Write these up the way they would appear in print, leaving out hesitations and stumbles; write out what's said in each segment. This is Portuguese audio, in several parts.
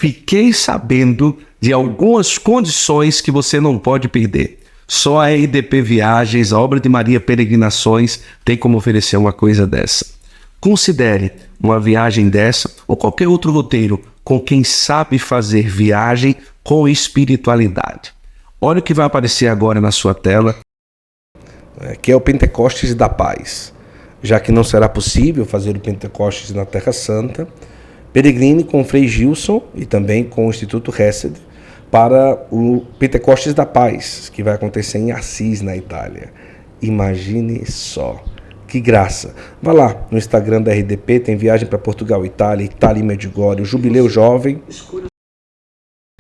fiquei sabendo de algumas condições que você não pode perder. Só a RDP Viagens, a Obra de Maria Peregrinações, tem como oferecer uma coisa dessa. Considere uma viagem dessa ou qualquer outro roteiro com quem sabe fazer viagem com espiritualidade. Olha o que vai aparecer agora na sua tela. Que é o Pentecostes da Paz. Já que não será possível fazer o Pentecostes na Terra Santa, peregrine com o Frei Gilson e também com o Instituto Hesed para o Pentecostes da Paz, que vai acontecer em Assis, na Itália. Imagine só. Que graça. Vá lá no Instagram da RDP, tem viagem para Portugal, Itália, Itália e Medjugorje, o Jubileu Jovem.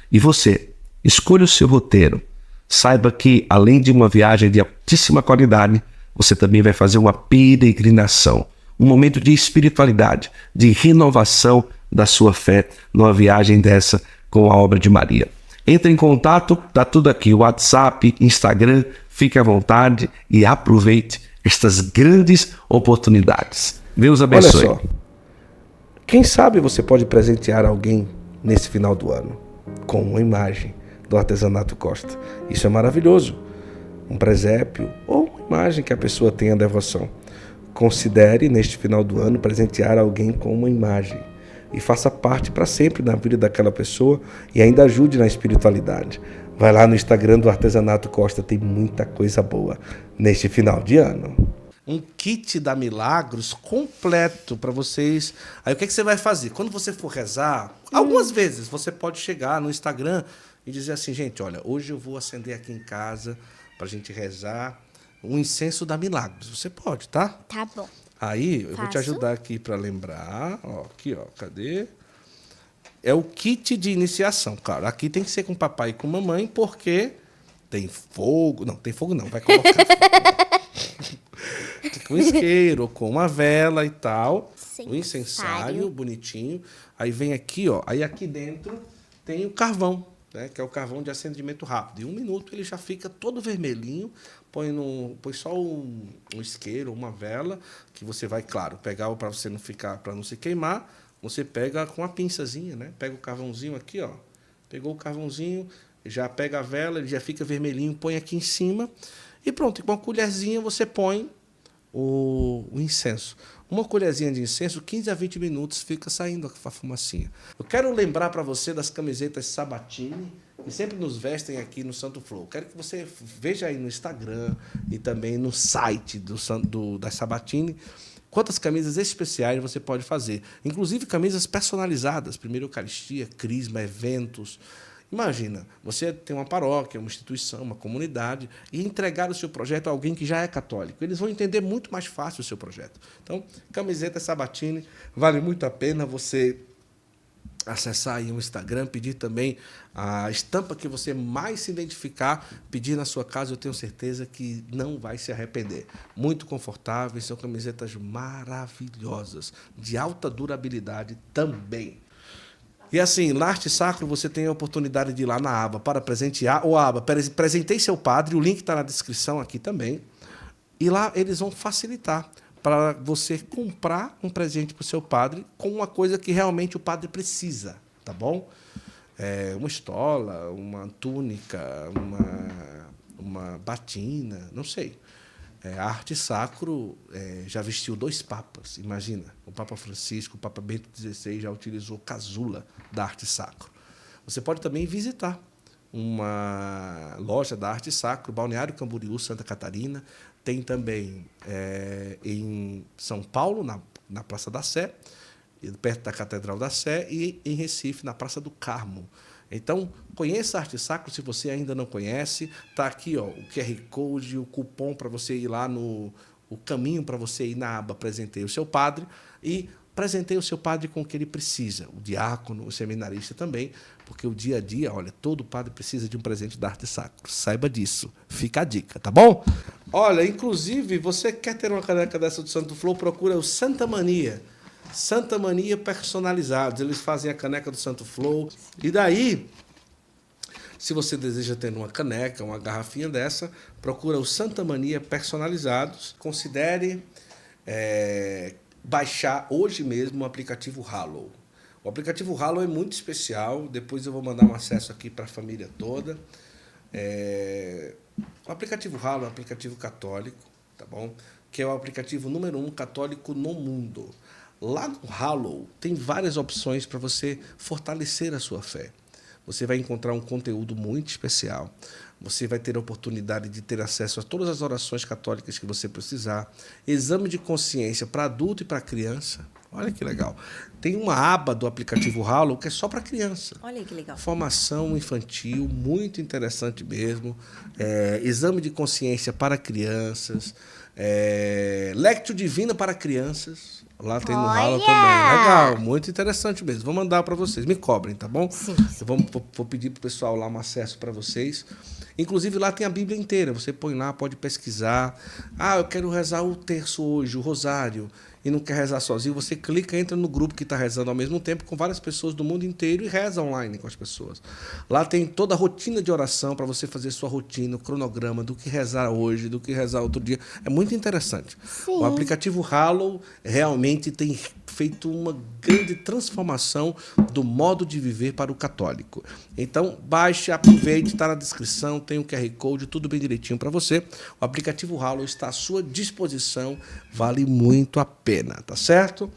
E você, escolha o seu roteiro. Saiba que, além de uma viagem de altíssima qualidade, você também vai fazer uma peregrinação. Um momento de espiritualidade, de renovação da sua fé numa viagem dessa com a Obra de Maria. Entre em contato, tá tudo aqui, WhatsApp, Instagram, fique à vontade e aproveite estas grandes oportunidades. Deus abençoe. Olha só, quem sabe você pode presentear alguém nesse final do ano com uma imagem do Artesanato Costa. Isso é maravilhoso. Um presépio ou uma imagem que a pessoa tenha devoção. Considere neste final do ano presentear alguém com uma imagem e faça parte para sempre na vida daquela pessoa e ainda ajude na espiritualidade. Vai lá no Instagram do Artesanato Costa, tem muita coisa boa neste final de ano. Um kit da Milagros completo para vocês. Aí o que você vai fazer? Quando você for rezar, algumas vezes você pode chegar no Instagram e dizer assim, gente, olha, hoje eu vou acender aqui em casa para a gente rezar um incenso da Milagros. Você pode, tá? Tá bom. Aí, eu vou te ajudar aqui para lembrar. Ó, aqui, ó, cadê? É o kit de iniciação, cara. Aqui tem que ser com papai e com mamãe, porque tem fogo. Não, tem fogo não, vai colocar. Com isqueiro, com uma vela e tal. O incensário bonitinho. Aí vem aqui, ó. Aí aqui dentro tem o carvão, né? Que é o carvão de acendimento rápido. Em 1 minuto ele já fica todo vermelhinho. Põe só um isqueiro, uma vela, que você vai, claro, pegar para você não ficar, para não se queimar. Você pega com a pinçazinha, né? Pega o carvãozinho aqui, ó. Pegou o carvãozinho, já pega a vela, ele já fica vermelhinho, põe aqui em cima. E pronto, com uma colherzinha você põe o incenso. Uma colherzinha de incenso, 15 a 20 minutos, fica saindo a fumacinha. Eu quero lembrar para você das camisetas Sabatini, que sempre nos vestem aqui no Santo Flow. Quero que você veja aí no Instagram e também no site da Sabatini quantas camisas especiais você pode fazer. Inclusive camisas personalizadas. Primeiro Eucaristia, Crisma, eventos. Imagina, você tem uma paróquia, uma instituição, uma comunidade e entregar o seu projeto a alguém que já é católico. Eles vão entender muito mais fácil o seu projeto. Então, camiseta Sabatini, vale muito a pena você acessar aí o Instagram, pedir também a estampa que você mais se identificar, pedir na sua casa, eu tenho certeza que não vai se arrepender. Muito confortáveis, são camisetas maravilhosas, de alta durabilidade também. E assim, na Arte Sacro você tem a oportunidade de ir lá na aba para presentear, ou a aba Presentei Seu Padre, o link está na descrição aqui também, e lá eles vão facilitar para você comprar um presente para o seu padre com uma coisa que realmente o padre precisa, tá bom? Uma estola, uma túnica, uma batina, não sei. A Arte Sacro já vestiu 2 papas, imagina. O Papa Francisco, o Papa Bento XVI já utilizou casula da Arte Sacro. Você pode também visitar uma loja da Arte Sacro, Balneário Camboriú, Santa Catarina. Tem também em São Paulo, na Praça da Sé, perto da Catedral da Sé, e em Recife, na Praça do Carmo. Então, conheça a Arte Sacro se você ainda não conhece. Está aqui, ó, o QR Code, o cupom para você ir lá o caminho para você ir na aba Presentei o Seu Padre e presenteie o seu padre com o que ele precisa, o diácono, o seminarista também, porque o dia a dia, olha, todo padre precisa de um presente da Arte Sacro. Saiba disso. Fica a dica, tá bom? Olha, inclusive, você quer ter uma caneca dessa do Santo Flow, procura o Santa Mania. Santa Mania personalizados. Eles fazem a caneca do Santo Flow. E daí, se você deseja ter uma caneca, uma garrafinha dessa, procura o Santa Mania personalizados. Considere baixar hoje mesmo o aplicativo Hallow. O aplicativo Halo é muito especial. Depois eu vou mandar um acesso aqui para a família toda. O aplicativo Halo é um aplicativo católico, tá bom? Que é o aplicativo número 1 católico no mundo. Lá no Halo tem várias opções para você fortalecer a sua fé. Você vai encontrar um conteúdo muito especial. Você vai ter a oportunidade de ter acesso a todas as orações católicas que você precisar. Exame de consciência para adulto e para criança. Olha que legal. Tem uma aba do aplicativo Halo que é só para criança. Olha que legal. Formação infantil, muito interessante mesmo. Exame de consciência para crianças. Lectio Divina para crianças. Lá tem no Halo também. Legal, muito interessante mesmo. Vou mandar para vocês. Me cobrem, tá bom? Sim. Vou pedir para o pessoal lá um acesso para vocês. Inclusive, lá tem a Bíblia inteira. Você põe lá, pode pesquisar. Eu quero rezar o terço hoje, o rosário, e não quer rezar sozinho. Você clica, entra no grupo que está rezando ao mesmo tempo com várias pessoas do mundo inteiro e reza online com as pessoas. Lá tem toda a rotina de oração para você fazer sua rotina, o cronograma do que rezar hoje, do que rezar outro dia. É muito interessante. Sim. O aplicativo Halo realmente tem feito uma grande transformação do modo de viver para o católico. Então, baixe, aproveite, está na descrição, tem o QR Code, tudo bem direitinho para você. O aplicativo Halo está à sua disposição, vale muito a pena, tá certo?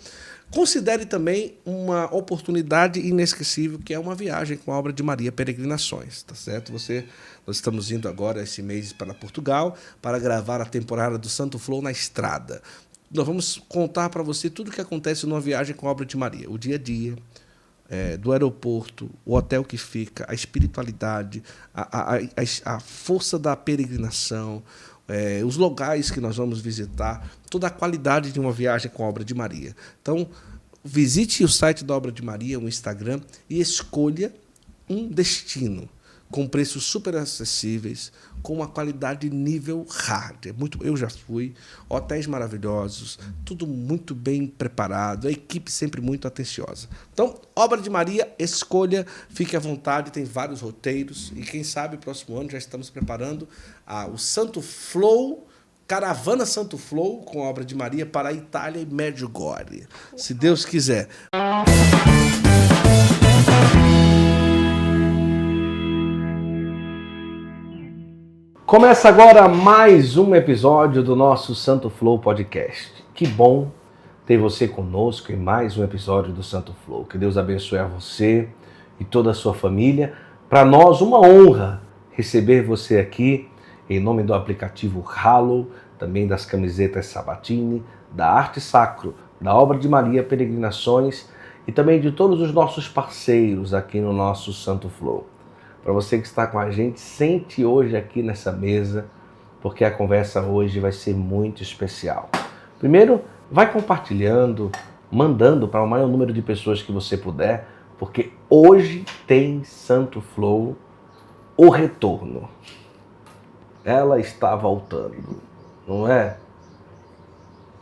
Considere também uma oportunidade inesquecível, que é uma viagem com a obra de Maria Peregrinações, tá certo? Nós estamos indo agora esse mês para Portugal para gravar a temporada do Santo Flow na estrada. Nós vamos contar para você tudo o que acontece numa viagem com a obra de Maria. O dia a dia, do aeroporto, o hotel que fica, a espiritualidade, a força da peregrinação, os locais que nós vamos visitar, toda a qualidade de uma viagem com a obra de Maria. Então, visite o site da Obra de Maria, o Instagram, e escolha um destino com preços super acessíveis, com uma qualidade nível hard. Eu já fui, hotéis maravilhosos, tudo muito bem preparado, a equipe sempre muito atenciosa. Então, Obra de Maria, escolha, fique à vontade, tem vários roteiros, e quem sabe, próximo ano já estamos preparando o Santo Flow, Caravana Santo Flow, com a Obra de Maria, para a Itália e Medjugorje, se Deus quiser. Começa agora mais um episódio do nosso Santo Flow Podcast. Que bom ter você conosco em mais um episódio do Santo Flow. Que Deus abençoe a você e toda a sua família. Para nós, uma honra receber você aqui em nome do aplicativo Halo, também das camisetas Sabatini, da Arte Sacro, da Obra de Maria Peregrinações e também de todos os nossos parceiros aqui no nosso Santo Flow. Para você que está com a gente, sente hoje aqui nessa mesa, porque a conversa hoje vai ser muito especial. Primeiro, vai compartilhando, mandando para o maior número de pessoas que você puder, porque hoje tem Santo Flow, o retorno. Ela está voltando, não é?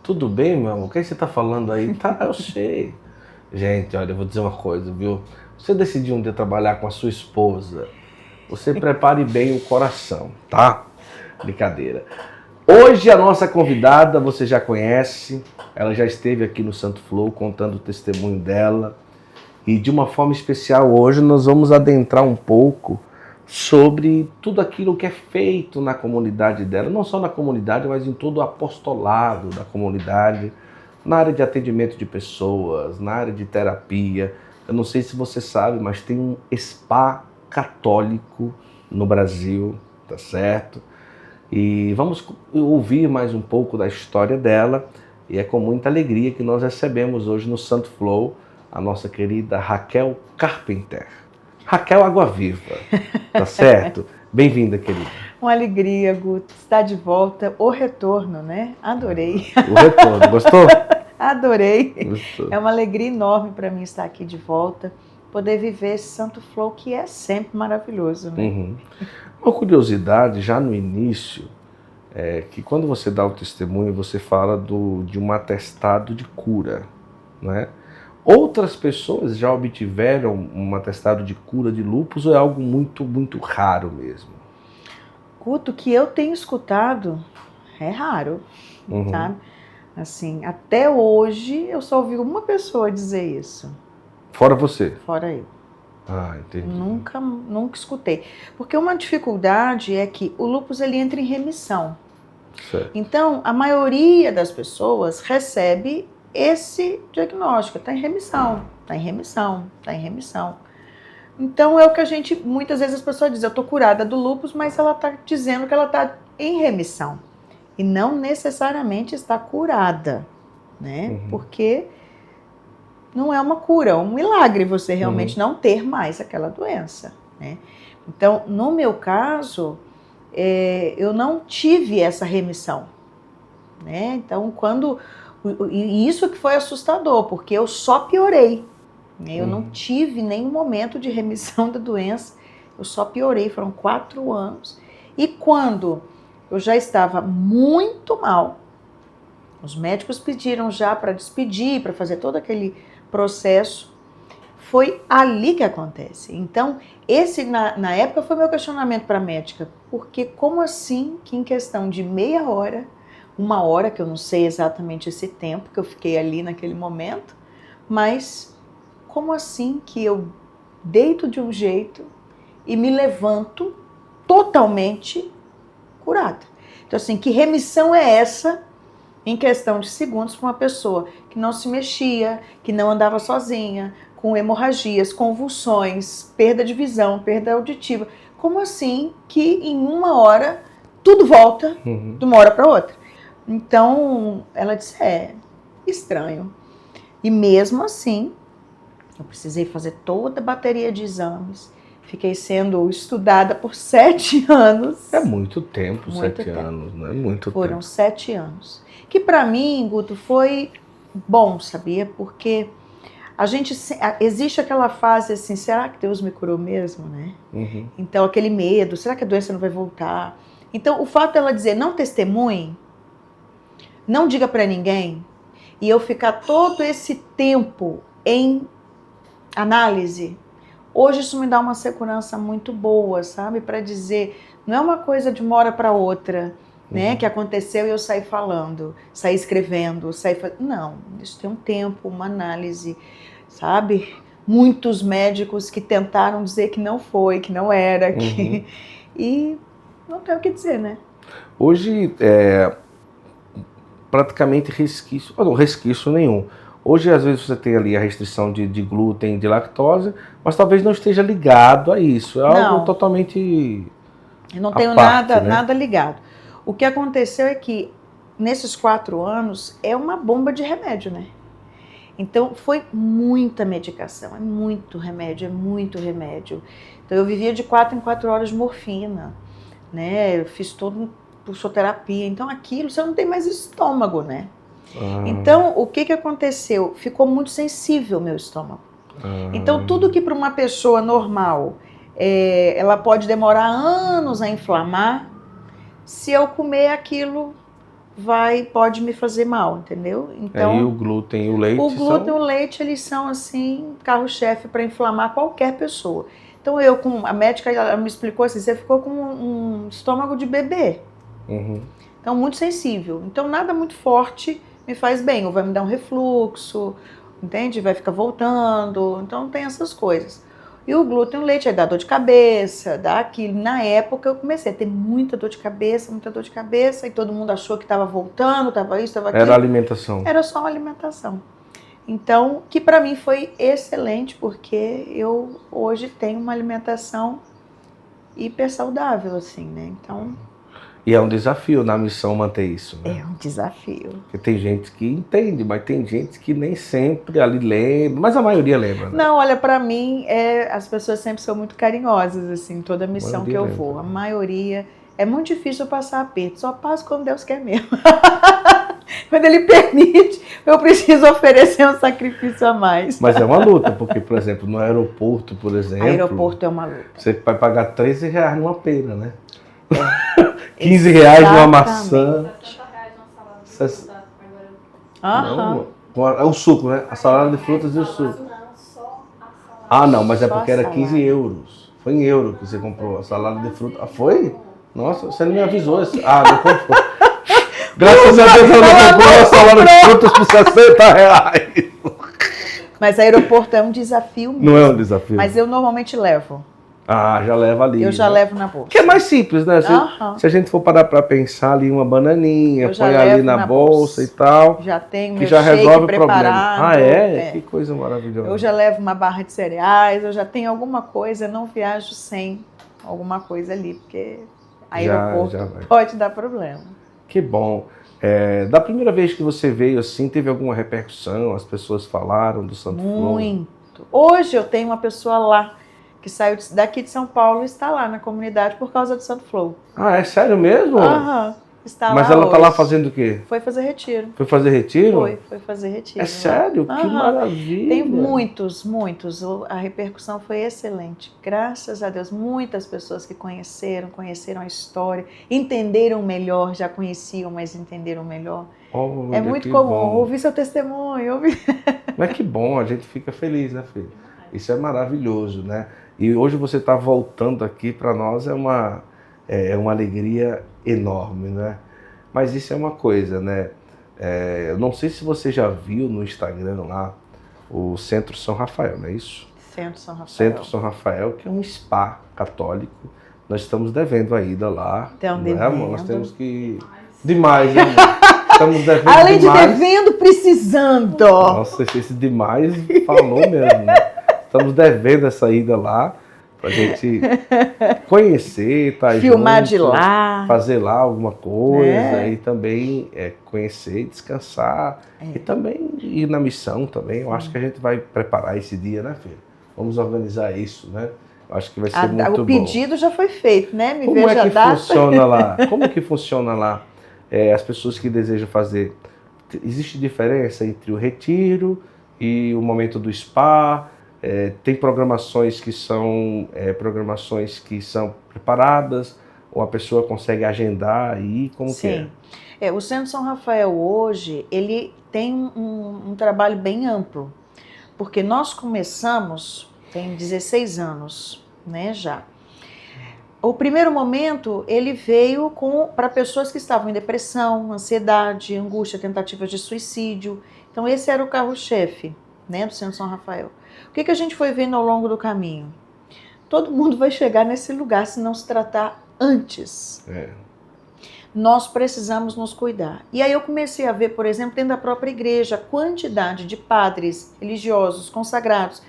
Tudo bem, meu amor? O que você está falando aí? Tá, eu sei. Gente, olha, eu vou dizer uma coisa, viu? Você decidiu um dia trabalhar com a sua esposa, você prepare bem o coração, tá? Brincadeira. Hoje a nossa convidada, você já conhece, ela já esteve aqui no Santo Flow contando o testemunho dela. E de uma forma especial hoje nós vamos adentrar um pouco sobre tudo aquilo que é feito na comunidade dela. Não só na comunidade, mas em todo o apostolado da comunidade, na área de atendimento de pessoas, na área de terapia. Eu não sei se você sabe, mas tem um spa católico no Brasil, tá certo? E vamos ouvir mais um pouco da história dela. E é com muita alegria que nós recebemos hoje no Santo Flow a nossa querida Raquel Carpenter. Raquel Água Viva, tá certo? Bem-vinda, querida. Uma alegria, Guto, estar de volta, o retorno, né? Adorei. O retorno, gostou? Adorei. Gostou. É uma alegria enorme para mim estar aqui de volta, poder viver esse Santo Flow que é sempre maravilhoso, né? Uhum. Uma curiosidade, já no início, é que quando você dá o testemunho, você fala de um atestado de cura, né? Outras pessoas já obtiveram um atestado de cura de lúpus ou é algo muito, muito raro mesmo? Guto, que eu tenho escutado é raro, sabe? Assim, até hoje eu só ouvi uma pessoa dizer isso. Fora você? Fora eu. Ah, entendi. Nunca escutei. Porque uma dificuldade é que o lúpus ele entra em remissão. Certo. Então, a maioria das pessoas recebe esse diagnóstico. Está em remissão, está em remissão, está em remissão. Então, é o que a gente, muitas vezes as pessoas dizem, eu estou curada do lúpus, mas ela está dizendo que ela está em remissão. E não necessariamente está curada, né? Porque não é uma cura, é um milagre você realmente não ter mais aquela doença, né? Então, no meu caso, eu não tive essa remissão, né? Então, e isso que foi assustador, porque eu só piorei, né? Eu não tive nenhum momento de remissão da doença, eu só piorei, foram 4 anos. E quando eu já estava muito mal, os médicos pediram já para despedir, para fazer todo aquele processo, foi ali que acontece. Então, esse na época foi meu questionamento para a médica, porque como assim que em questão de meia hora, 1 hora, que eu não sei exatamente esse tempo que eu fiquei ali naquele momento, mas como assim que eu deito de um jeito e me levanto totalmente curada? Então assim, que remissão é essa em questão de segundos para uma pessoa que não se mexia, que não andava sozinha, com hemorragias, convulsões, perda de visão, perda auditiva? Como assim que em 1 hora tudo volta de uma hora para outra? Então ela disse, estranho. E mesmo assim, eu precisei fazer toda a bateria de exames, fiquei sendo estudada por 7 anos. É muito tempo, Muito 7 tempo. anos, não é muito Foram tempo. 7 anos. Que para mim, Guto, foi bom, sabia? Porque existe aquela fase assim, será que Deus me curou mesmo, né? Então aquele medo, será que a doença não vai voltar? Então o fato dela dizer, não testemunhe, não diga para ninguém, e eu ficar todo esse tempo em análise, hoje isso me dá uma segurança muito boa, sabe? Para dizer, não é uma coisa de uma hora para outra, né? Que aconteceu e eu saí falando, saí escrevendo, não, isso tem um tempo, uma análise, sabe? Muitos médicos que tentaram dizer que não foi, que não era, e não tem o que dizer, né? Hoje, praticamente resquício, não, resquício nenhum. Hoje, às vezes, você tem ali a restrição de glúten, de lactose, mas talvez não esteja ligado a isso. É algo totalmente eu não tenho parte, nada ligado. O que aconteceu é que, nesses 4 anos, é uma bomba de remédio, né? Então, foi muita medicação, é muito remédio. Então, eu vivia de 4 em 4 horas de morfina, né? Eu fiz todo pulsoterapia. Então, aquilo, você não tem mais estômago, né? Então, o que aconteceu? Ficou muito sensível o meu estômago. Então, tudo que para uma pessoa normal, ela pode demorar anos a inflamar, se eu comer aquilo, pode me fazer mal, entendeu? Então, e o glúten e o leite e o leite, eles são assim, carro-chefe para inflamar qualquer pessoa. Então, a médica ela me explicou assim, você ficou com um estômago de bebê. Então, muito sensível. Então, nada muito forte me faz bem, ou vai me dar um refluxo, entende? Vai ficar voltando, então tem essas coisas. E o glúten e o leite aí dá dor de cabeça, dá aquilo. Na época eu comecei a ter muita dor de cabeça, e todo mundo achou que estava voltando, estava isso, estava aquilo. Era alimentação. Era só uma alimentação. Então, que para mim foi excelente, porque eu hoje tenho uma alimentação hiper saudável, assim, né? Então... E é um desafio na missão manter isso, né? É um desafio. Porque tem gente que entende, mas tem gente que nem sempre ali lembra, mas a maioria lembra, né? Não, olha, pra mim, as pessoas sempre são muito carinhosas, assim, toda missão que eu vou. A maioria, é muito difícil eu passar aperto, só passo quando Deus quer mesmo. Quando Ele permite, eu preciso oferecer um sacrifício a mais. Mas é uma luta, porque, por exemplo, no aeroporto, por exemplo... Aeroporto é uma luta. Você vai pagar R$13 numa pera, né? R$15 numa maçã. Não, é o suco, né? A salada de frutas e o suco. Não, mas é porque era 15 euros. Foi em euro que você comprou a salada de frutas. Foi? Nossa, você não me avisou. Não comprou. Graças a Deus eu não comprou a salada de frutas por R$60. Mas aeroporto é um desafio mesmo. Não é um desafio? Mas eu normalmente levo. Ah, já leva ali. Eu já né? levo na bolsa. Que é mais simples, né? Aham. Se a gente for parar para pensar ali uma bananinha, Eu já põe ali levo na na bolsa bolsa. e tal, Já tenho que meu já shake resolve o preparado. problema. Ah, é? Que coisa maravilhosa. Eu já levo uma barra de cereais, eu já tenho alguma coisa, eu não viajo sem alguma coisa ali, porque aeroporto já vai. pode dar problema. Que bom. Da primeira vez que você veio assim, teve alguma repercussão? As pessoas falaram do Santo Flow? Muito. Hoje eu tenho uma pessoa lá que saiu daqui de São Paulo e está lá na comunidade por causa do Santo Flow. Ah, é sério mesmo? Aham. Está Mas lá ela tá lá hoje. fazendo o quê? Foi fazer retiro. Foi fazer retiro? Foi fazer retiro. É lá. sério? Que Aham. maravilha. Tem muitos. A repercussão foi excelente. Graças a Deus, muitas pessoas que conheceram a história, entenderam melhor, já conheciam, mas entenderam melhor. Olha, É muito que comum. bom. Ouvir seu testemunho. Mas que bom, a gente fica feliz, né, filho? Isso é maravilhoso, né? E hoje você está voltando aqui para nós é uma alegria enorme, né? Mas isso é uma coisa, né? Eu não sei se você já viu no Instagram lá o Centro São Rafael, não é isso? Centro São Rafael. Centro São Rafael, que é um spa católico. Nós estamos devendo a ida lá. Estão não é, amor? devendo. Nós temos que... Demais, né, amor? Estamos devendo Além demais. de devendo, precisando. Nossa, esse demais falou mesmo, né? Estamos devendo essa ida lá pra gente conhecer, tá Filmar junto, de lá. fazer lá alguma coisa É. e também conhecer, descansar e também ir na missão também. Eu acho que a gente vai preparar esse dia, né, filho? Vamos organizar isso, né? Eu acho que vai ser muito bom. O pedido já foi feito, né? Me Como veja é a que data. funciona lá? Como que funciona lá? As pessoas que desejam fazer. Existe diferença entre o retiro e o momento do spa? Tem programações que são preparadas, ou a pessoa consegue agendar e como Sim. que é? O Centro São Rafael hoje, ele tem um trabalho bem amplo, porque nós começamos, tem 16 anos, né, já. O primeiro momento, ele veio para pessoas que estavam em depressão, ansiedade, angústia, tentativas de suicídio. Então esse era o carro-chefe, né, do Centro São Rafael. O que a gente foi vendo ao longo do caminho? Todo mundo vai chegar nesse lugar se não se tratar antes. Nós precisamos nos cuidar. E aí eu comecei a ver, por exemplo, dentro da própria igreja, a quantidade de padres religiosos, consagrados,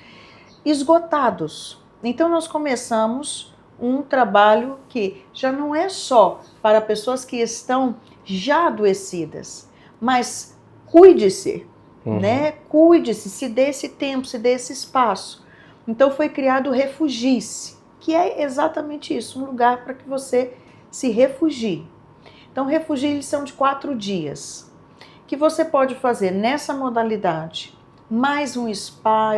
esgotados. Então nós começamos um trabalho que já não é só para pessoas que estão já adoecidas, mas cuide-se, né? Cuide-se, se dê esse tempo, se dê esse espaço. Então foi criado o Refugie-se, que é exatamente isso, um lugar para que você se refugie. Então, refugios são de 4 dias, que você pode fazer nessa modalidade, mais um spa,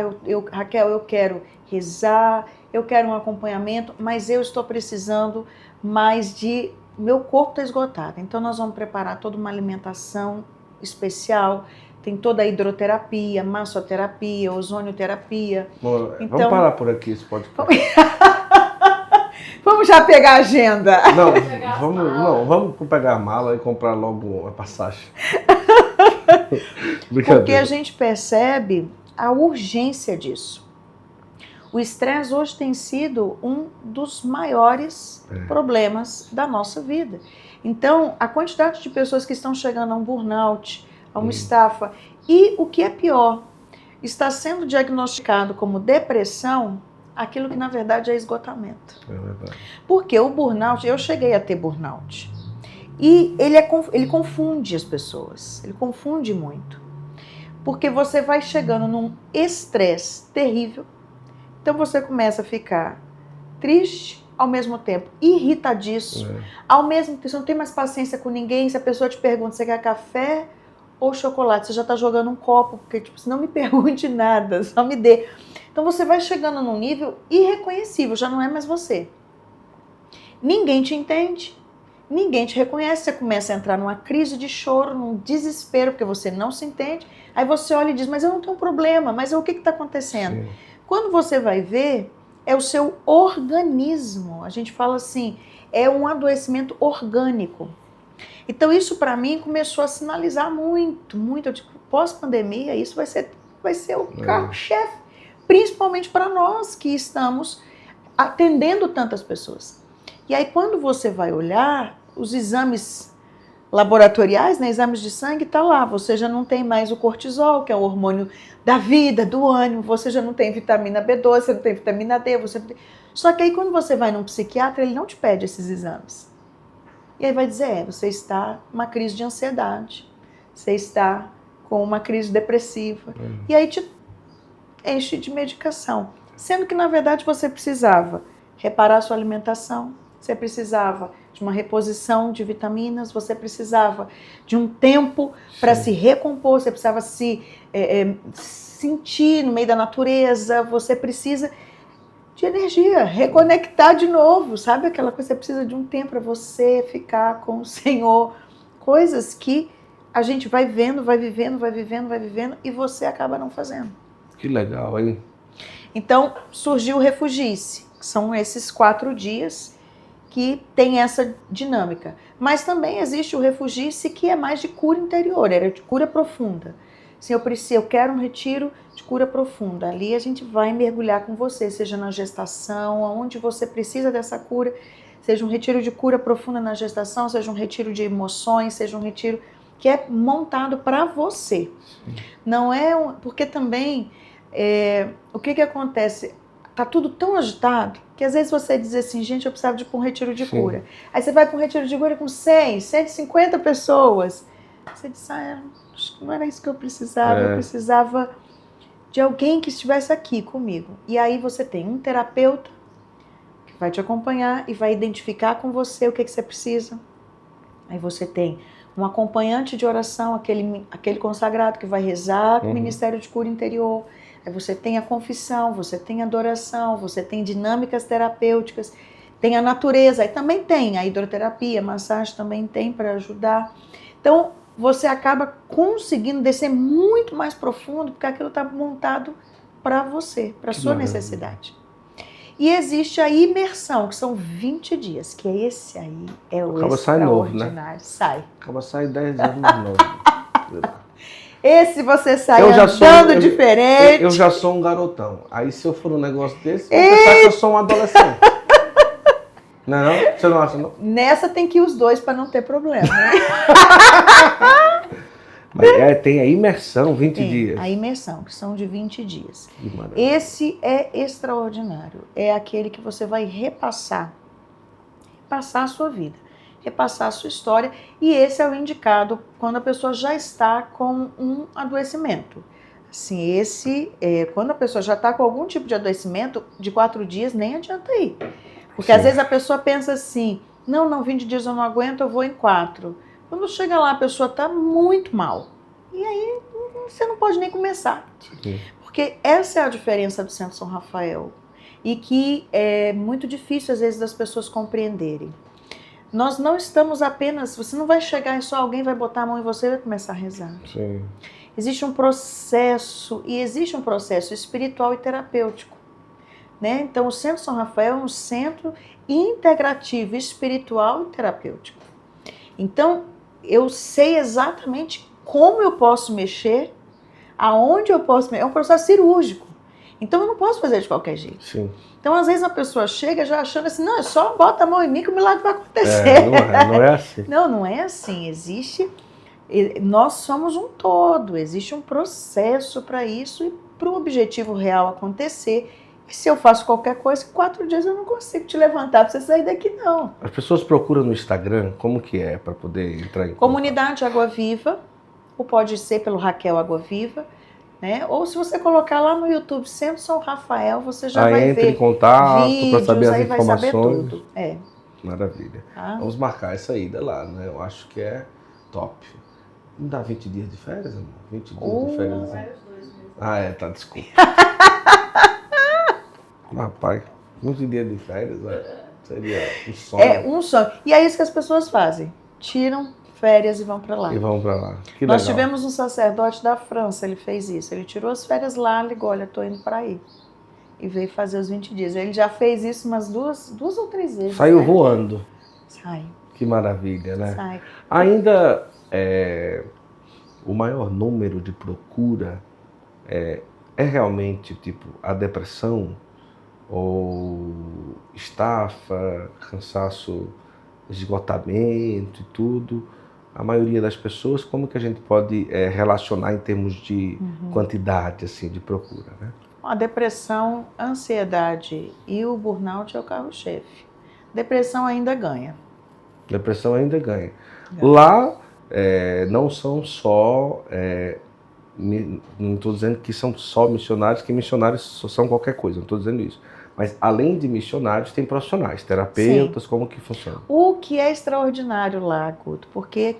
Raquel, eu quero rezar, eu quero um acompanhamento, mas eu estou precisando mais meu corpo está esgotado. Então, nós vamos preparar toda uma alimentação especial, tem toda a hidroterapia, massoterapia, ozonioterapia. Então, vamos parar por aqui, esse podcast. Vamos já pegar a agenda. Vamos pegar a mala e comprar logo a passagem. Porque a gente percebe a urgência disso. O estresse hoje tem sido um dos maiores problemas da nossa vida. Então, a quantidade de pessoas que estão chegando a um burnout, a uma estafa, e o que é pior, está sendo diagnosticado como depressão, aquilo que na verdade é esgotamento. É verdade. Porque o burnout, eu cheguei a ter burnout, e ele confunde as pessoas, ele confunde muito. Porque você vai chegando num estresse terrível, então você começa a ficar triste, ao mesmo tempo irritadíssimo, ao mesmo tempo você não tem mais paciência com ninguém, se a pessoa te pergunta, você quer café ou chocolate, você já está jogando um copo, porque tipo, não me pergunte nada, só me dê. Então você vai chegando num nível irreconhecível, já não é mais você. Ninguém te entende, ninguém te reconhece, você começa a entrar numa crise de choro, num desespero, porque você não se entende, aí você olha e diz, mas eu não tenho problema, mas o que está acontecendo? Sim. Quando você vai ver, é o seu organismo, a gente fala assim, é um adoecimento orgânico. Então isso para mim começou a sinalizar muito, eu digo, pós-pandemia isso vai ser vai ser o carro-chefe, principalmente para nós que estamos atendendo tantas pessoas. E aí quando você vai olhar os exames laboratoriais, né, exames de sangue, tá lá, você já não tem mais o cortisol, que é o hormônio da vida, do ânimo, você já não tem vitamina B12, você não tem vitamina D, Só que aí quando você vai num psiquiatra, ele não te pede esses exames. E aí vai dizer, você está com uma crise de ansiedade, você está com uma crise depressiva, e aí te enche de medicação. Sendo que, na verdade, você precisava reparar sua alimentação, você precisava de uma reposição de vitaminas, você precisava de um tempo para se recompor, você precisava se sentir no meio da natureza, você precisa de energia, reconectar de novo, sabe aquela coisa, você precisa de um tempo para você ficar com o Senhor, coisas que a gente vai vendo, vai vivendo, e você acaba não fazendo. Que legal, hein? Então, surgiu o Refugie-se, que são esses 4 dias que tem essa dinâmica. Mas também existe o Refugie-se, que é mais de cura interior, era de cura profunda. Se eu quero um retiro de cura profunda, ali a gente vai mergulhar com você, seja na gestação, onde você precisa dessa cura, seja um retiro de cura profunda na gestação, seja um retiro de emoções, seja um retiro que é montado para você. Sim. Não é porque também o que acontece? Tá tudo tão agitado que às vezes você diz assim, gente, eu precisava de um retiro de cura. Aí você vai para um retiro de cura com 100, 150 pessoas. Você diz, acho que não era isso que eu precisava. Eu precisava de alguém que estivesse aqui comigo. E aí você tem um terapeuta que vai te acompanhar e vai identificar com você o que você precisa. Aí você tem um acompanhante de oração, aquele consagrado que vai rezar com o Ministério de Cura Interior. Aí você tem a confissão, você tem a adoração, você tem dinâmicas terapêuticas, tem a natureza, aí também tem a hidroterapia, a massagem também tem para ajudar. Então, você acaba conseguindo descer muito mais profundo, porque aquilo está montado para você, para a sua necessidade. E existe a imersão, que são 20 dias, que esse aí é o extraordinário. Novo, né? Sai. Acaba sai 10 anos mais novo. Esse você sai andando diferente. Eu já sou um garotão. Aí se eu for num negócio desse, você pensar que eu sou um adolescente. Não, você não acha, não? Nessa tem que ir os dois para não ter problema, né? Mas tem a imersão, 20 dias. A imersão, que são de 20 dias. Esse é extraordinário. É aquele que você vai repassar a sua vida, repassar a sua história. E esse é o indicado quando a pessoa já está com um adoecimento. Assim, quando a pessoa já está com algum tipo de adoecimento, de 4 dias nem adianta ir. Porque às vezes a pessoa pensa assim, não, 20 dias eu não aguento, eu vou em 4. Quando chega lá, a pessoa está muito mal. E aí você não pode nem começar. Sim. Porque essa é a diferença do Centro São Rafael. E que é muito difícil, às vezes, das pessoas compreenderem. Nós não estamos apenas... Você não vai chegar e só alguém vai botar a mão em você e vai começar a rezar. Sim. Existe um processo, e existe um processo espiritual e terapêutico. Né? Então, o Centro São Rafael é um centro integrativo, espiritual e terapêutico. Então, eu sei exatamente como eu posso mexer, aonde eu posso mexer. É um processo cirúrgico. Então, eu não posso fazer de qualquer jeito. Sim. Então, às vezes, a pessoa chega já achando assim, não, é só bota a mão em mim que o milagre vai acontecer. Não é assim. Não é assim. Nós somos um todo. Existe um processo para isso e para o objetivo real acontecer. E se eu faço qualquer coisa, em 4 dias eu não consigo te levantar para você sair daqui, não. As pessoas procuram no Instagram, como que é para poder entrar em contato? Comunidade Água Viva, ou pode ser pelo Raquel Água Viva, né? Ou se você colocar lá no YouTube Centro São Rafael, você já vai entra ver em contato para saber as aí informações. vai saber tudo. Maravilha. Vamos marcar essa ida lá, né? Eu acho que é top. Não dá 20 dias de férias, amor? 20 dias de férias. Tá, desculpa. Rapaz, 20 dias de férias, seria um sonho. É um sonho. E é isso que as pessoas fazem. Tiram férias e vão para lá. Que Nós legal. tivemos um sacerdote da França, ele fez isso. Ele tirou as férias lá, ligou, olha, tô indo para aí. E veio fazer os 20 dias. Ele já fez isso umas duas ou 3 vezes. Saiu voando. Sai. Que maravilha, né? Sai. Ainda o maior número de procura é realmente tipo a depressão ou estafa, cansaço, esgotamento e tudo? A maioria das pessoas, como que a gente pode relacionar em termos de quantidade assim de procura, né? A depressão, a ansiedade e o burnout é o carro-chefe. Depressão ainda ganha. Depressão ainda ganha. Lá não são só, não estou dizendo que são só missionários, que missionários são qualquer coisa, não estou dizendo isso. Mas além de missionários, tem profissionais, terapeutas, como que funciona? O que é extraordinário lá, Guto, porque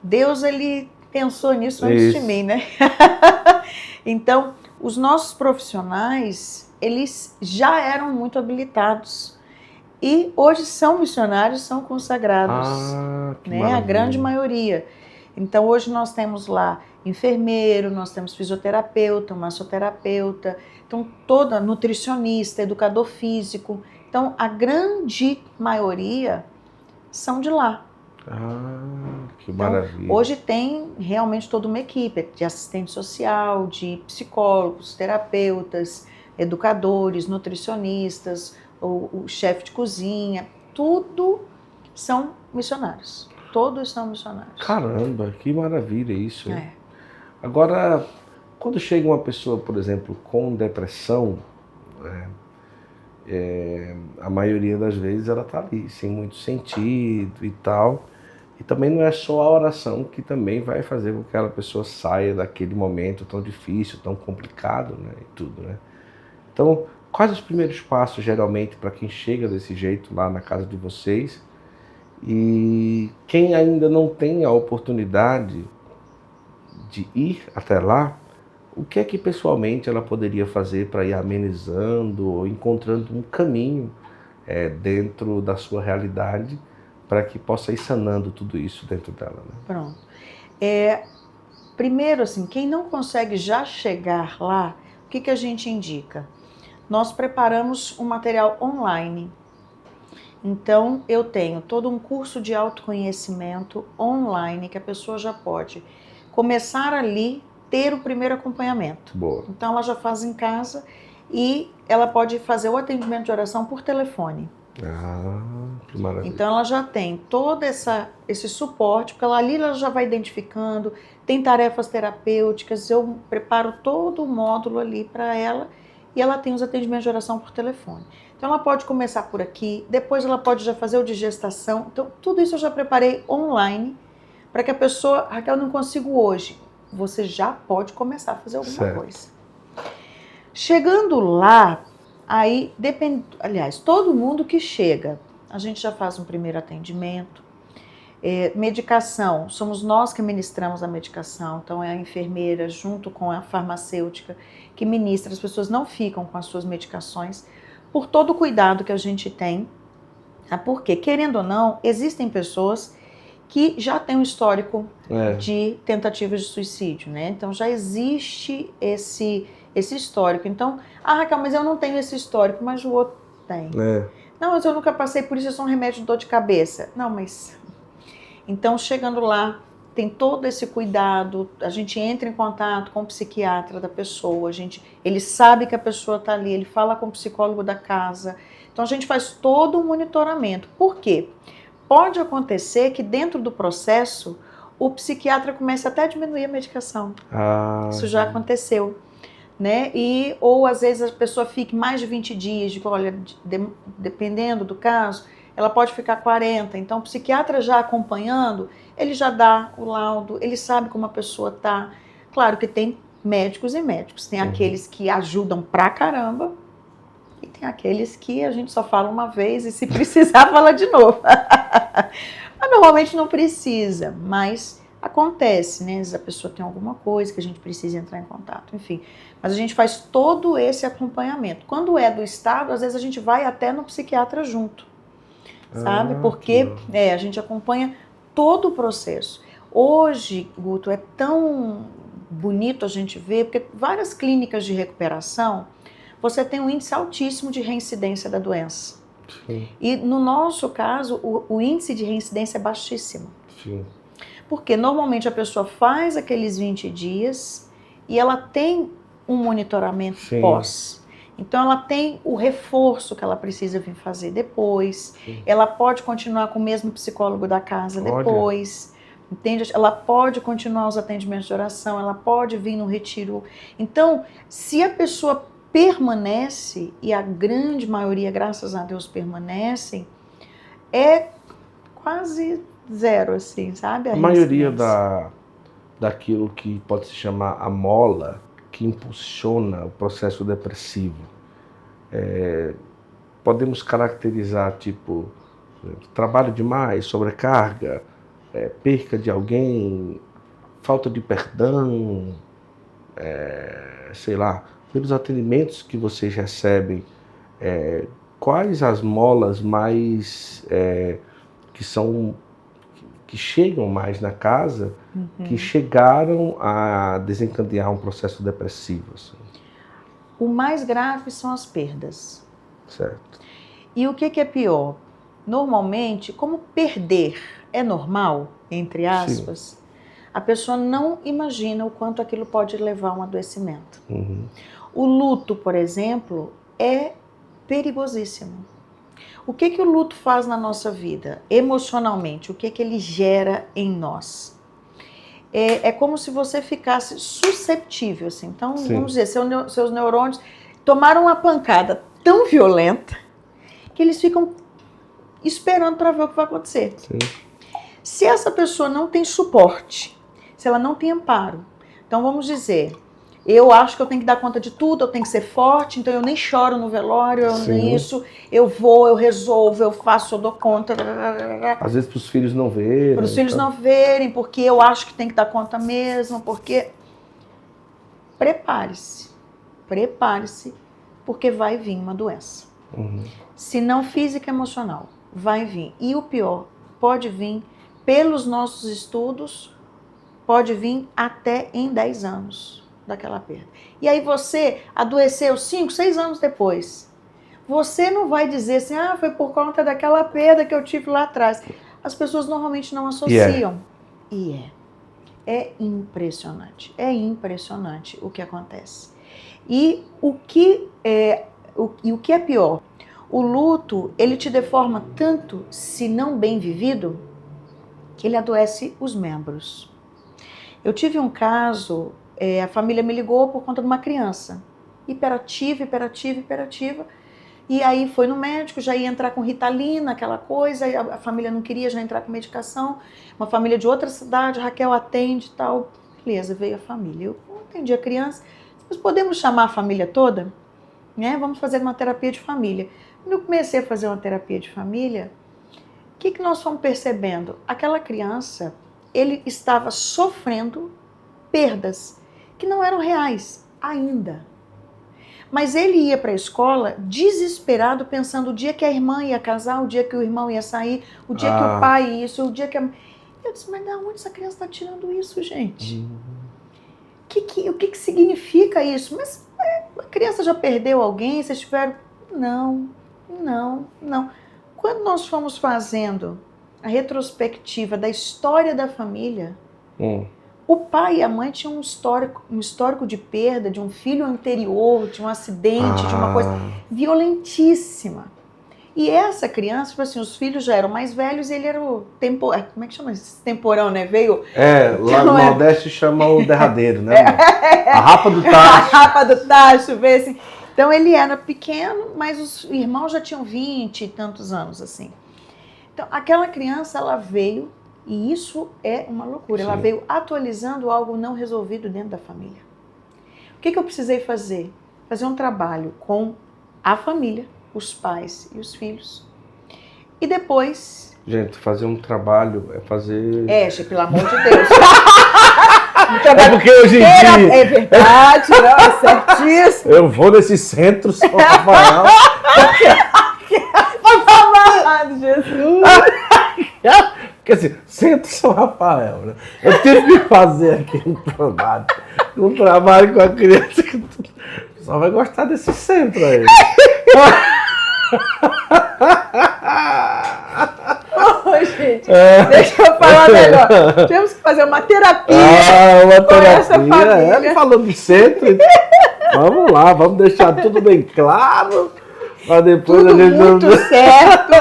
Deus, ele pensou nisso antes de mim, né? Então, os nossos profissionais, eles já eram muito habilitados. E hoje são missionários, são consagrados, né? A grande maioria. Então, hoje nós temos lá enfermeiro, nós temos fisioterapeuta, massoterapeuta, então toda nutricionista, educador físico. Então, a grande maioria são de lá. Que maravilha. Então, hoje tem realmente toda uma equipe de assistente social, de psicólogos, terapeutas, educadores, nutricionistas, o chefe de cozinha, tudo são missionários. Todos são missionários. Caramba, que maravilha isso. Agora, quando chega uma pessoa, por exemplo, com depressão, a maioria das vezes ela está ali, sem muito sentido e tal. E também não é só a oração que também vai fazer com que aquela pessoa saia daquele momento tão difícil, tão complicado, né, e tudo, né? Então, quais os primeiros passos, geralmente, para quem chega desse jeito lá na casa de vocês? E quem ainda não tem a oportunidade de ir até lá, o que é que pessoalmente ela poderia fazer para ir amenizando ou encontrando um caminho dentro da sua realidade para que possa ir sanando tudo isso dentro dela, né? Pronto. Primeiro, assim, quem não consegue já chegar lá, o que a gente indica? Nós preparamos um material online. Então, eu tenho todo um curso de autoconhecimento online que a pessoa já pode começar ali, ter o primeiro acompanhamento. Boa. Então, ela já faz em casa e ela pode fazer o atendimento de oração por telefone. Que maravilha. Então, ela já tem todo esse suporte, porque ali ela já vai identificando, tem tarefas terapêuticas, eu preparo todo o módulo ali para ela e ela tem os atendimentos de oração por telefone. Então, ela pode começar por aqui, depois ela pode já fazer o de gestação. Então, tudo isso eu já preparei online para que a pessoa, Raquel, não consigo hoje. Você já pode começar a fazer alguma coisa. Chegando lá, aí depende, aliás, todo mundo que chega, a gente já faz um primeiro atendimento. Medicação, somos nós que ministramos a medicação, então é a enfermeira junto com a farmacêutica que ministra, as pessoas não ficam com as suas medicações, por todo o cuidado que a gente tem, porque, querendo ou não, existem pessoas que já têm um histórico de tentativas de suicídio, né? Então já existe esse histórico. Então, Raquel, mas eu não tenho esse histórico, mas o outro tem. Não, mas eu nunca passei por isso, é só um remédio de dor de cabeça. Não, mas... Então, chegando lá, tem todo esse cuidado, a gente entra em contato com o psiquiatra da pessoa, ele sabe que a pessoa está ali, ele fala com o psicólogo da casa. Então, a gente faz todo um monitoramento. Por quê? Pode acontecer que dentro do processo, o psiquiatra comece até a diminuir a medicação. Isso já aconteceu. Né? Ou às vezes a pessoa fique mais de 20 dias, olha, dependendo do caso, ela pode ficar 40. Então, o psiquiatra já acompanhando, ele já dá o laudo, ele sabe como a pessoa está. Claro que tem médicos e médicos. Tem aqueles que ajudam pra caramba e tem aqueles que a gente só fala uma vez e se precisar fala de novo. Mas normalmente não precisa, mas acontece, né? Às vezes a pessoa tem alguma coisa que a gente precisa entrar em contato, enfim. Mas a gente faz todo esse acompanhamento. Quando é do Estado, às vezes a gente vai até no psiquiatra junto, sabe? Porque a gente acompanha todo o processo. Hoje, Guto, é tão bonito a gente ver, porque várias clínicas de recuperação, você tem um índice altíssimo de reincidência da doença. Sim. E no nosso caso, o índice de reincidência é baixíssimo. Sim. Porque normalmente a pessoa faz aqueles 20 dias e ela tem um monitoramento Sim. pós. Então, ela tem o reforço que ela precisa vir fazer depois. Sim. Ela pode continuar com o mesmo psicólogo da casa Olha. depois. Entende? Ela pode continuar os atendimentos de oração, ela pode vir no retiro. Então, se a pessoa permanece, e a grande maioria, graças a Deus, permanecem, é quase zero, assim, sabe? A maioria daquilo que pode se chamar a mola que impulsiona o processo depressivo, podemos caracterizar tipo trabalho demais, sobrecarga, perca de alguém, falta de perdão, sei lá, pelos atendimentos que vocês recebem, quais as molas mais que chegam mais na casa, que chegaram a desencadear um processo depressivo? Assim. O mais grave são as perdas. Certo. E o que é pior? Normalmente, como perder é normal, entre aspas, a pessoa não imagina o quanto aquilo pode levar a um adoecimento. Uhum. O luto, por exemplo, é perigosíssimo. O que o luto faz na nossa vida? Emocionalmente, o que ele gera em nós? É como se você ficasse susceptível, assim. Então, Sim. vamos dizer, seus neurônios tomaram uma pancada tão violenta que eles ficam esperando para ver o que vai acontecer. Sim. Se essa pessoa não tem suporte, se ela não tem amparo, então vamos dizer, eu acho que eu tenho que dar conta de tudo, eu tenho que ser forte, então eu nem choro no velório, eu vou, eu resolvo, eu faço, eu dou conta. Às vezes para os filhos não verem. Para os filhos não verem, porque eu acho que tem que dar conta mesmo, porque... Prepare-se, porque vai vir uma doença. Uhum. Se não física, emocional, vai vir. E o pior, pode vir pelos nossos estudos, pode vir até em 10 anos daquela perda. E aí você adoeceu 5, 6 anos depois. Você não vai dizer assim, foi por conta daquela perda que eu tive lá atrás. As pessoas normalmente não associam. E é impressionante. É impressionante o que acontece. E o que é pior, o luto, ele te deforma tanto, se não bem vivido, que ele adoece os membros. Eu tive um caso, a família me ligou por conta de uma criança, hiperativa, e aí foi no médico, já ia entrar com Ritalina, aquela coisa, e a família não queria já entrar com medicação, uma família de outra cidade, Raquel atende e tal, beleza, veio a família. Eu atendi a criança, mas podemos chamar a família toda? Vamos fazer uma terapia de família. Quando eu comecei a fazer uma terapia de família, o que nós fomos percebendo? Aquela criança, ele estava sofrendo perdas que não eram reais ainda. Mas ele ia para a escola desesperado, pensando o dia que a irmã ia casar, o dia que o irmão ia sair, o dia que o pai ia isso, o dia que a... Eu disse, mas de onde essa criança está tirando isso, gente? O que significa isso? Mas a criança já perdeu alguém? Vocês tiveram... Não. Quando nós fomos fazendo a retrospectiva da história da família, o pai e a mãe tinham um histórico de perda de um filho anterior, de um acidente, de uma coisa violentíssima. E essa criança, tipo assim, os filhos já eram mais velhos e ele era o temporão. Como é que chama esse temporão, né? Veio... lá no Nordeste chama o derradeiro, né? A rapa do tacho. A rapa do tacho, veio assim. Então ele era pequeno, mas os irmãos já tinham 20 e tantos anos, assim. Então aquela criança, ela veio, e isso é uma loucura, ela veio atualizando algo não resolvido dentro da família. O que eu precisei fazer? Fazer um trabalho com a família, os pais e os filhos. E depois... Gente, fazer um trabalho é fazer... pelo amor de Deus. É porque hoje em dia... É verdade, não, é certíssimo. Eu vou nesse centro São Rafael. Jesus. Porque assim, centro São Rafael, né? Eu tive que fazer aqui um trabalho com a criança que só vai gostar desse centro aí. Gente, deixa eu falar melhor. Temos que fazer uma terapia. Uma com essa terapia. família. Ela falou do centro. Vamos lá, vamos deixar tudo bem claro. Para depois Tudo a gente muito certo.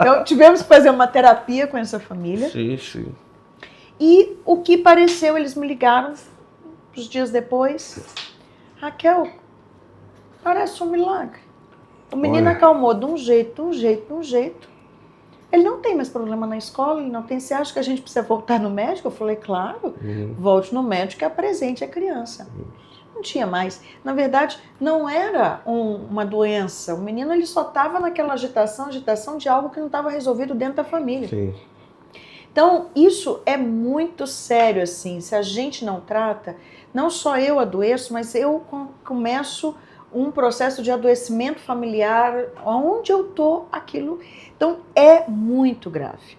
Então, tivemos que fazer uma terapia com essa família. Sim, sim. E o que pareceu, eles me ligaram uns dias depois. Raquel, parece um milagre. O menino acalmou de um jeito. Ele não tem mais problema na escola, ele não tem. Você acha que a gente precisa voltar no médico? Eu falei, claro, volte no médico e apresente a criança. Não tinha mais. Na verdade, não era uma doença. O menino ele só estava naquela agitação de algo que não estava resolvido dentro da família. Sim. Então, isso é muito sério, assim. Se a gente não trata, não só eu adoeço, mas eu começo um processo de adoecimento familiar, onde eu tô, aquilo. Então, é muito grave.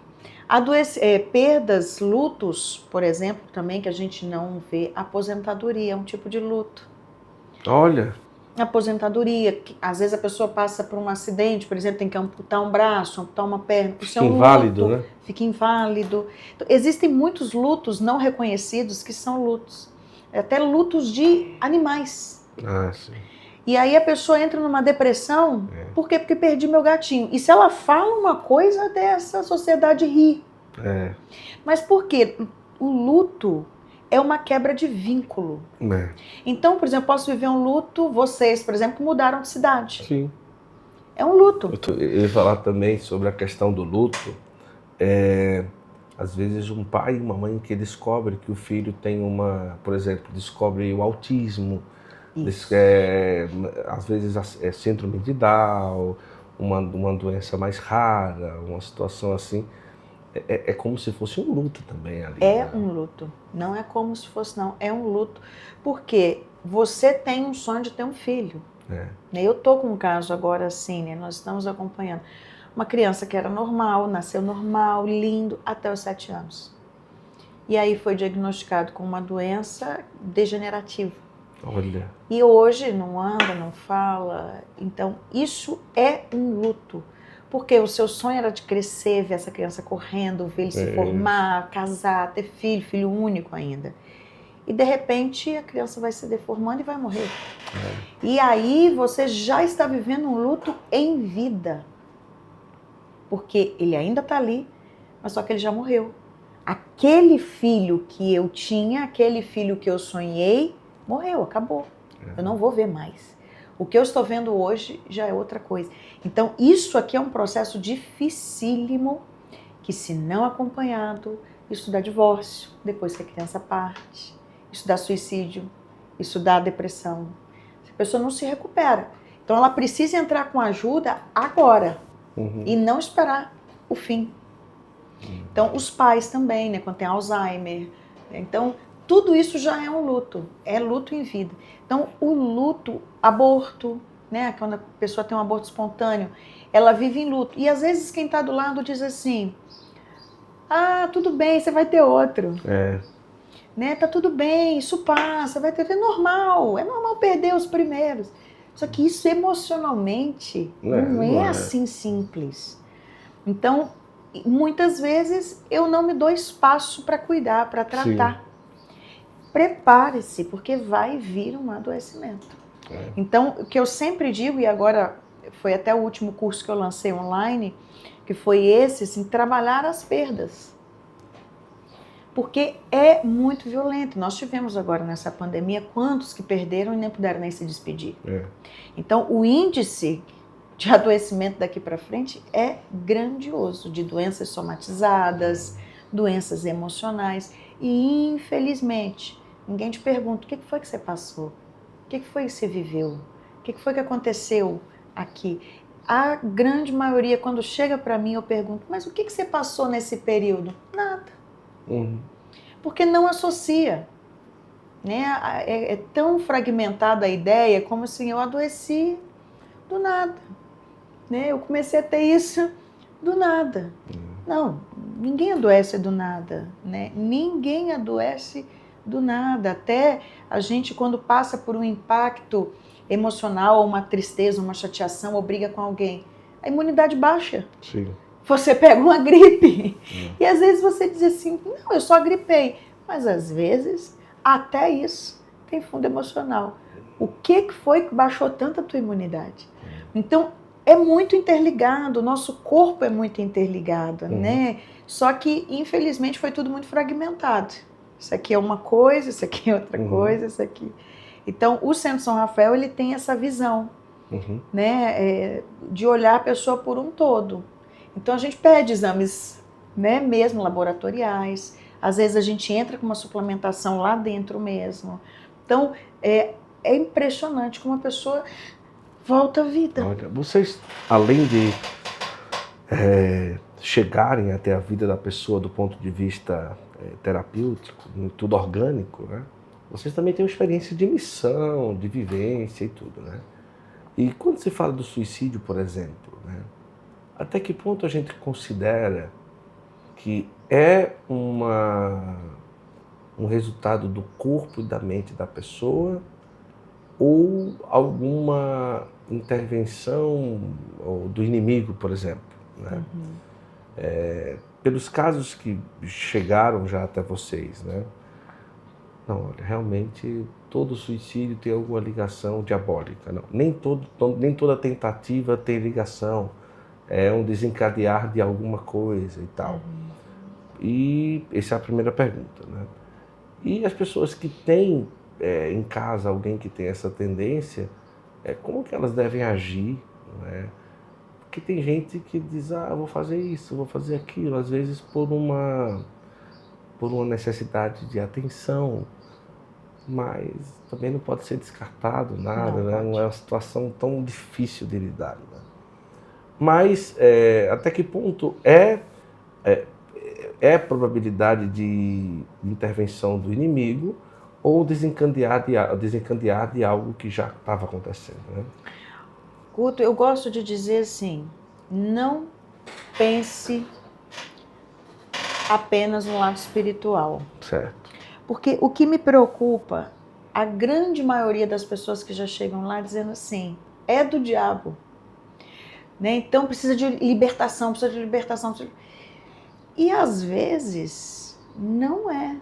Perdas, lutos, por exemplo, também, que a gente não vê. Aposentadoria é um tipo de luto. Olha. Aposentadoria, que, às vezes a pessoa passa por um acidente, por exemplo, tem que amputar um braço, amputar uma perna. Isso Fica é um inválido, luto, né? Fica inválido. Então, existem muitos lutos não reconhecidos que são lutos. Até lutos de animais. Ah, sim. E aí a pessoa entra numa depressão, por quê? Porque perdi meu gatinho. E se ela fala uma coisa dessa, a sociedade ri. Mas por quê? O luto é uma quebra de vínculo. Então, por exemplo, posso viver um luto, vocês, por exemplo, que mudaram de cidade. Sim. É um luto. Eu ia falar também sobre a questão do luto. Às vezes um pai e uma mãe que descobre que o filho tem por exemplo, descobre o autismo, às vezes é síndrome de Down, uma doença mais rara, uma situação assim. É como se fosse um luto também ali. É um luto. Não é como se fosse, não. É um luto. Porque você tem um sonho de ter um filho. Eu tô com um caso agora assim, né? Nós estamos acompanhando. Uma criança que era normal, nasceu normal, lindo, até os 7 anos. E aí foi diagnosticado com uma doença degenerativa. Olha. E hoje não anda, não fala. Então, isso é um luto. Porque o seu sonho era de crescer, ver essa criança correndo, ver ele se formar, casar, ter filho único ainda. E de repente a criança vai se deformando e vai morrer. E aí você já está vivendo um luto em vida. Porque ele ainda está ali, mas só que ele já morreu. Aquele filho que eu tinha, aquele filho que eu sonhei, morreu, acabou. Eu não vou ver mais. O que eu estou vendo hoje já é outra coisa. Então, isso aqui é um processo dificílimo, que se não acompanhado, isso dá divórcio, depois que a criança parte, isso dá suicídio, isso dá depressão. A pessoa não se recupera. Então, ela precisa entrar com ajuda agora e não esperar o fim. Então, os pais também, né, quando tem Alzheimer. Então, tudo isso já é um luto, é luto em vida. Então, o luto, aborto, né, quando a pessoa tem um aborto espontâneo, ela vive em luto. E às vezes quem está do lado diz assim, tudo bem, você vai ter outro. Né, tá tudo bem, isso passa, vai ter, é normal perder os primeiros. Só que isso emocionalmente não é assim simples. Então, muitas vezes eu não me dou espaço para cuidar, para tratar. Sim. Prepare-se, porque vai vir um adoecimento. Então, o que eu sempre digo, e agora foi até o último curso que eu lancei online, que foi esse, assim, trabalhar as perdas. Porque é muito violento. Nós tivemos agora nessa pandemia quantos que perderam e nem puderam nem se despedir. Então, o índice de adoecimento daqui para frente é grandioso, de doenças somatizadas, doenças emocionais. E, infelizmente, ninguém te pergunta o que foi que você passou, o que foi que você viveu, o que foi que aconteceu aqui. A grande maioria, quando chega para mim, eu pergunto, mas o que você passou nesse período? Nada. Porque não associa. Né? É tão fragmentada a ideia, como assim, eu adoeci do nada. Né? Eu comecei a ter isso do nada. Não, ninguém adoece do nada. Né? Ninguém adoece do nada. Até a gente, quando passa por um impacto emocional, uma tristeza, uma chateação, ou briga com alguém, a imunidade baixa. Sim. Você pega uma gripe. E às vezes você diz assim, não, eu só gripei. Mas às vezes, até isso tem fundo emocional. O que foi que baixou tanto a tua imunidade? Então, é muito interligado, o nosso corpo é muito interligado, né? Só que, infelizmente, foi tudo muito fragmentado. Isso aqui é uma coisa, isso aqui é outra coisa, isso aqui... Então, o Centro São Rafael, ele tem essa visão, né, de olhar a pessoa por um todo. Então, a gente pede exames, né, mesmo laboratoriais. Às vezes, a gente entra com uma suplementação lá dentro mesmo. Então, é impressionante como a pessoa volta à vida. Olha, vocês, além de chegarem até a vida da pessoa do ponto de vista terapêutico, tudo orgânico, né? Vocês também têm uma experiência de missão, de vivência e tudo, né? E quando se fala do suicídio, por exemplo, né? Até que ponto a gente considera que é um resultado do corpo e da mente da pessoa ou alguma intervenção do inimigo, por exemplo, né? Pelos casos que chegaram já até vocês, né? Não, olha, realmente todo suicídio tem alguma ligação diabólica. Não, nem toda tentativa tem ligação. É um desencadear de alguma coisa e tal. E essa é a primeira pergunta, né? E as pessoas que têm em casa alguém que tem essa tendência, como que elas devem agir, né? Porque tem gente que diz, vou fazer isso, vou fazer aquilo, às vezes por uma necessidade de atenção, mas também não pode ser descartado nada, né? Não é uma situação tão difícil de lidar, né? Mas até que ponto é probabilidade de intervenção do inimigo ou desencadear de algo que já estava acontecendo, né? Guto, eu gosto de dizer assim, não pense apenas no lado espiritual. Certo. Porque o que me preocupa, a grande maioria das pessoas que já chegam lá dizendo assim, é do diabo. Né? Então precisa de libertação, precisa de libertação. E às vezes não é.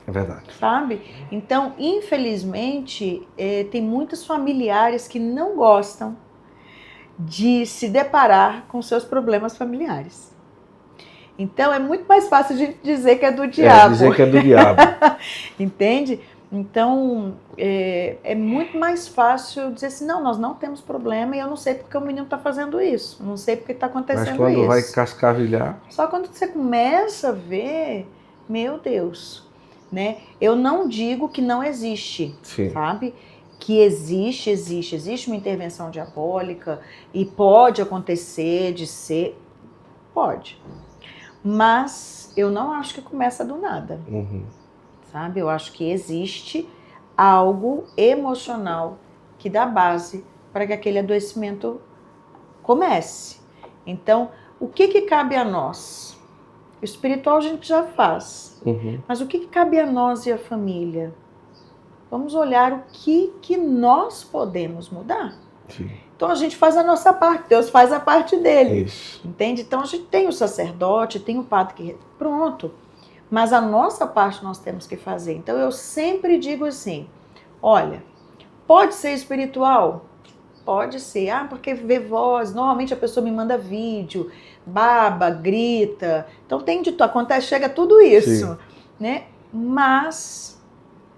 É verdade. Sabe? Então, infelizmente, tem muitos familiares que não gostam de se deparar com seus problemas familiares. Então, é muito mais fácil de dizer que é do diabo. Dizer que é do diabo. Entende? Então, é muito mais fácil dizer assim, não, nós não temos problema e eu não sei porque o menino está fazendo isso. Não sei porque está acontecendo isso. Mas quando vai cascavilhar... Só quando você começa a ver, meu Deus... Né? Eu não digo que não existe, sabe? Que existe uma intervenção diabólica e pode acontecer de ser, pode. Mas eu não acho que começa do nada, sabe? Eu acho que existe algo emocional que dá base para que aquele adoecimento comece. Então, o que cabe a nós? O espiritual a gente já faz. Mas o que cabe a nós e a família? Vamos olhar o que nós podemos mudar. Sim. Então a gente faz a nossa parte, Deus faz a parte dele. Isso. Entende? Então a gente tem o sacerdote, tem o padre que... Pronto. Mas a nossa parte nós temos que fazer. Então eu sempre digo assim, olha, pode ser espiritual? Pode ser. Porque vê voz, normalmente a pessoa me manda vídeo, baba, grita. Então acontece, chega tudo isso, né? Mas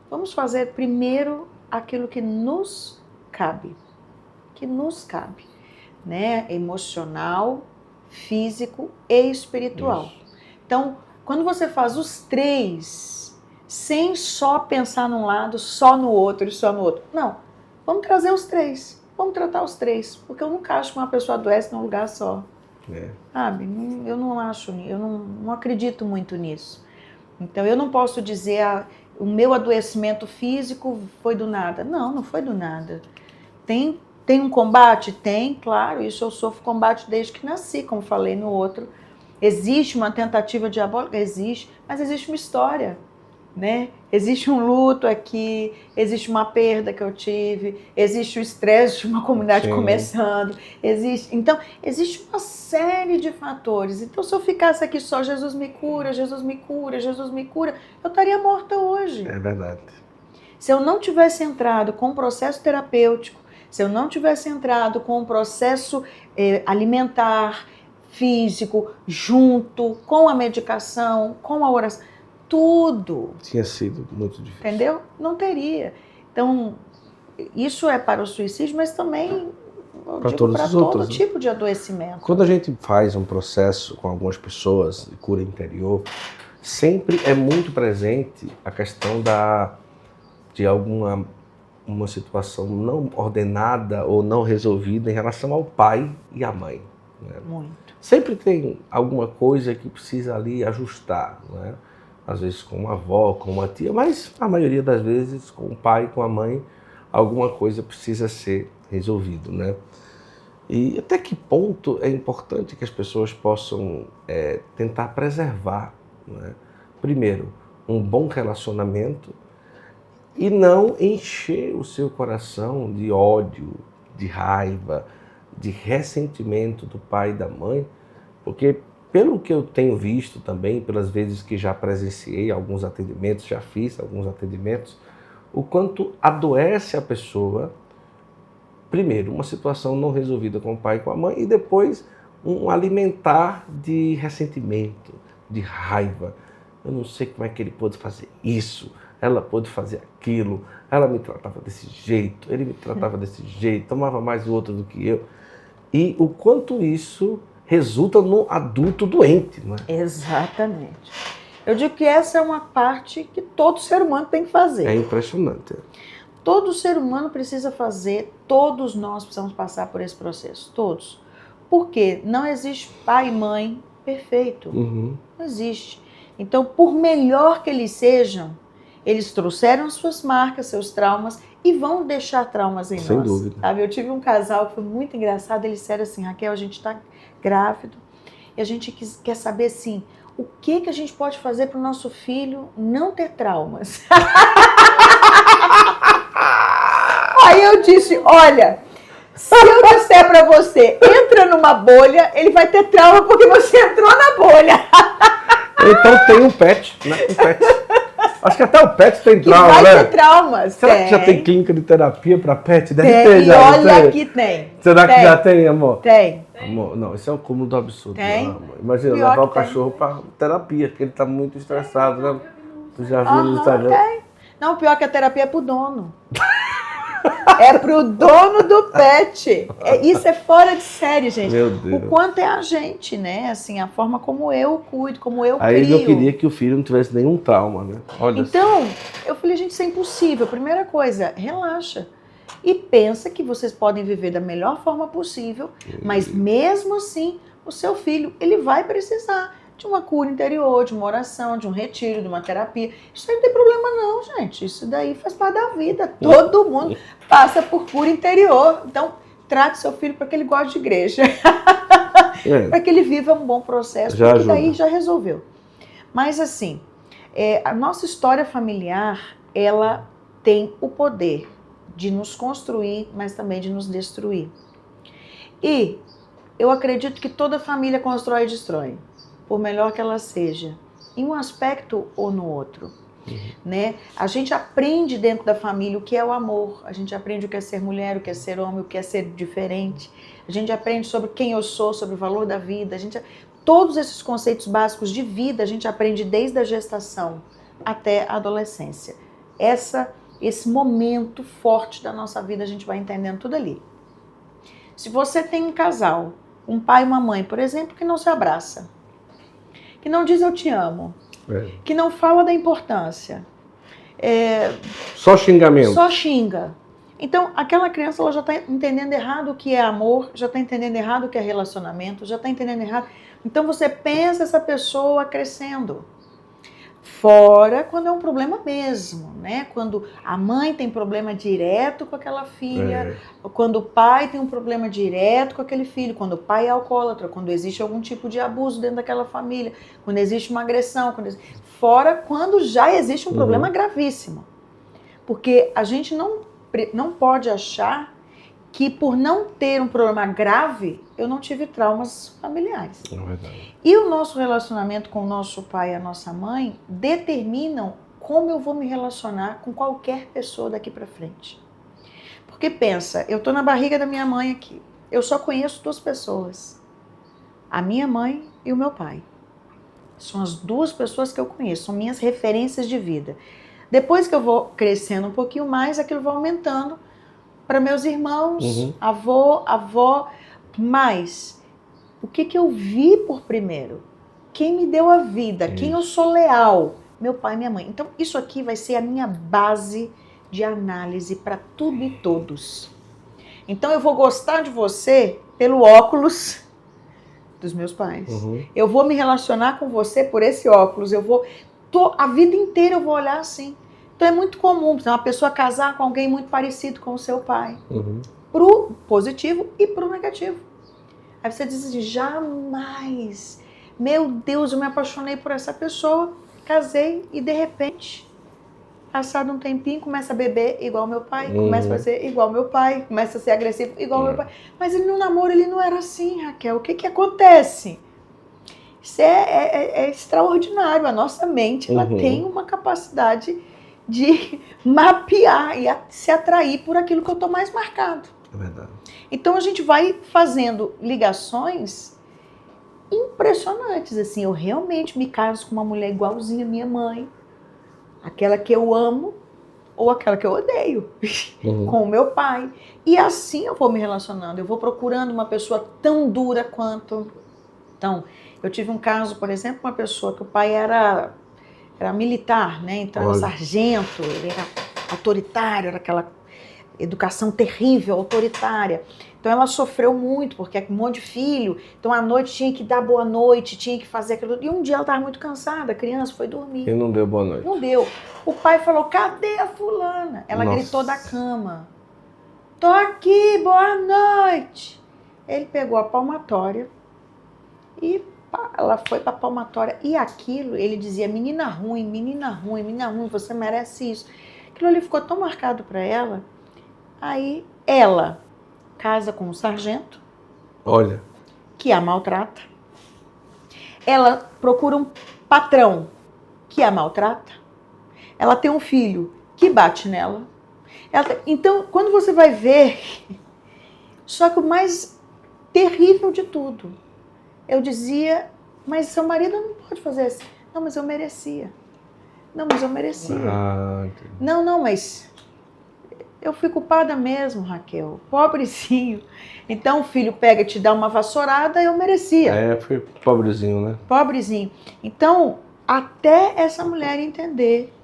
vamos fazer primeiro aquilo que nos cabe. Que nos cabe, né? Emocional, físico e espiritual. Isso. Então, quando você faz os três, sem só pensar num lado, só no outro e só no outro. Não, vamos trazer os três. Vamos tratar os três, porque eu nunca acho que uma pessoa adoece num lugar só. Sabe? Eu não acho, eu não acredito muito nisso. Então eu não posso dizer o meu adoecimento físico foi do nada. Não foi do nada. Tem um combate? Tem, claro, isso eu sofro combate desde que nasci, como falei no outro. Existe uma tentativa diabólica? Existe, mas existe uma história. Né? Existe um luto aqui, existe uma perda que eu tive, existe o estresse de uma comunidade começando, então existe uma série de fatores. Então se eu ficasse aqui só Jesus me cura, Jesus me cura, Jesus me cura, eu estaria morta hoje. É verdade. Se eu não tivesse entrado com um processo terapêutico, se eu não tivesse entrado com um processo alimentar, físico, junto com a medicação, com a oração, tudo. Tinha sido muito difícil. Entendeu? Não teria. Então, isso é para o suicídio, mas também para todo tipo de adoecimento. Quando a gente faz um processo com algumas pessoas de cura interior, sempre é muito presente a questão de uma situação não ordenada ou não resolvida em relação ao pai e à mãe. Né? Muito. Sempre tem alguma coisa que precisa ali ajustar, né? Às vezes com uma avó, com uma tia, mas a maioria das vezes com o pai, com a mãe, alguma coisa precisa ser resolvido, né? E até que ponto é importante que as pessoas possam tentar preservar, né? Primeiro, um bom relacionamento e não encher o seu coração de ódio, de raiva, de ressentimento do pai e da mãe, porque pelo que eu tenho visto também, pelas vezes que já presenciei alguns atendimentos, já fiz alguns atendimentos, o quanto adoece a pessoa, primeiro, uma situação não resolvida com o pai e com a mãe, e depois um alimentar de ressentimento, de raiva. Eu não sei como é que ele pôde fazer isso, ela pôde fazer aquilo, ela me tratava desse jeito, ele me tratava desse jeito, tomava mais o outro do que eu. E o quanto isso resulta no adulto doente, não é? Exatamente. Eu digo que essa é uma parte que todo ser humano tem que fazer. É impressionante. Todo ser humano precisa fazer, todos nós precisamos passar por esse processo, todos. Porque não existe pai e mãe perfeito. Uhum. Não existe. Então, por melhor que eles sejam, eles trouxeram suas marcas, seus traumas e vão deixar traumas em nós. Sem dúvida. Sabe? Eu tive um casal que foi muito engraçado, eles disseram assim, Raquel, a gente está grávido e a gente quer saber assim, o que a gente pode fazer para o nosso filho não ter traumas? Aí eu disse, olha, se eu disser para você, entra numa bolha, ele vai ter trauma porque você entrou na bolha. Então tem um pet, né? Um pet. Acho que até o pet tem trauma, vai né? ter traumas. Será que já tem clínica de terapia para pet? Deve Tem, ter, e já. olha tem. aqui tem. Será tem. que já tem, amor? Tem. Amor, não, isso é um cúmulo do absurdo. Tem. Não, amor. Imagina, Pior levar o que tem. cachorro para terapia, porque ele tá muito estressado, né? Tu já viu no Aham, Instagram? tem. Não, pior que a terapia é pro dono. É pro dono do pet. Isso é fora de série, gente. Meu Deus. O quanto é a gente, né? Assim, a forma como eu cuido, como eu Aí crio. eu queria que o filho não tivesse nenhum trauma, né? Olha Então, eu falei, gente, isso é impossível. Primeira coisa, relaxa. E pensa que vocês podem viver da melhor forma possível, mas mesmo assim, o seu filho, ele vai precisar de uma cura interior, de uma oração, de um retiro, de uma terapia. Isso aí não tem problema não, gente. Isso daí faz parte da vida. Todo mundo passa por cura interior. Então, trate seu filho para que ele goste de igreja. Para que ele viva um bom processo, Já porque ajuda. daí já resolveu. Mas assim, a nossa história familiar, ela tem o poder de nos construir, mas também de nos destruir. E eu acredito que toda família constrói e destrói, por melhor que ela seja, em um aspecto ou no outro. Né? A gente aprende dentro da família o que é o amor, a gente aprende o que é ser mulher, o que é ser homem, o que é ser diferente, a gente aprende sobre quem eu sou, sobre o valor da vida, todos esses conceitos básicos de vida a gente aprende desde a gestação até a adolescência. Esse momento forte da nossa vida a gente vai entendendo tudo ali. Se você tem um casal, um pai e uma mãe, por exemplo, que não se abraça, que não diz eu te amo, que não fala da importância. Só xingamento. Só xinga. Então, aquela criança ela já está entendendo errado o que é amor, já está entendendo errado o que é relacionamento, já está entendendo errado. Então, você pensa essa pessoa crescendo. Fora quando é um problema mesmo, né? Quando a mãe tem problema direto com aquela filha, quando o pai tem um problema direto com aquele filho, quando o pai é alcoólatra, quando existe algum tipo de abuso dentro daquela família, quando existe uma agressão, fora quando já existe um problema gravíssimo. Porque a gente não pode achar que por não ter um problema grave, eu não tive traumas familiares. É verdade. E o nosso relacionamento com o nosso pai e a nossa mãe determinam como eu vou me relacionar com qualquer pessoa daqui para frente. Porque pensa, eu tô na barriga da minha mãe aqui. Eu só conheço 2 pessoas. A minha mãe e o meu pai. São as 2 pessoas que eu conheço, são minhas referências de vida. Depois que eu vou crescendo um pouquinho mais, aquilo vai aumentando para meus irmãos, avô, avó. Mas o que eu vi por primeiro? Quem me deu a vida? Quem eu sou leal? Meu pai e minha mãe. Então isso aqui vai ser a minha base de análise para tudo e todos. Então eu vou gostar de você pelo óculos dos meus pais. Eu vou me relacionar com você por esse óculos. A vida inteira eu vou olhar assim. Então é muito comum uma pessoa casar com alguém muito parecido com o seu pai. Pro positivo e pro negativo. Aí você diz assim, jamais. Meu Deus, eu me apaixonei por essa pessoa, casei e de repente, passado um tempinho, começa a beber igual meu pai, começa a fazer igual meu pai, começa a ser agressivo igual meu pai. Mas ele no namoro, ele não era assim, Raquel. O que acontece? Isso é extraordinário. A nossa mente, ela tem uma capacidade de mapear e se atrair por aquilo que eu estou mais marcado. É verdade. Então a gente vai fazendo ligações impressionantes, assim. Eu realmente me caso com uma mulher igualzinha à minha mãe, aquela que eu amo ou aquela que eu odeio, com o meu pai. E assim eu vou me relacionando, eu vou procurando uma pessoa tão dura quanto. Então, eu tive um caso, por exemplo, uma pessoa que o pai era militar, né? Então era sargento, ele era autoritário, era aquela educação terrível, autoritária. Então ela sofreu muito, porque é um monte de filho. Então à noite tinha que dar boa noite, tinha que fazer aquilo. E um dia ela estava muito cansada, a criança foi dormir. E não deu boa noite. Não deu. O pai falou, cadê a fulana? Ela gritou da cama. Tô aqui, boa noite. Ele pegou a palmatória e ela foi para a palmatória. E aquilo, ele dizia, menina ruim, você merece isso. Aquilo ali ficou tão marcado para ela. Aí ela casa com um sargento, que a maltrata. Ela procura um patrão que a maltrata. Ela tem um filho que bate nela. Então, quando você vai ver, só que o mais terrível de tudo, eu dizia, mas seu marido não pode fazer assim. Não, mas eu merecia. Não, mas eu fui culpada mesmo, Raquel. Pobrezinho. Então o filho pega e te dá uma vassourada, eu merecia. Foi pobrezinho, né? Pobrezinho. Então, até essa mulher entender,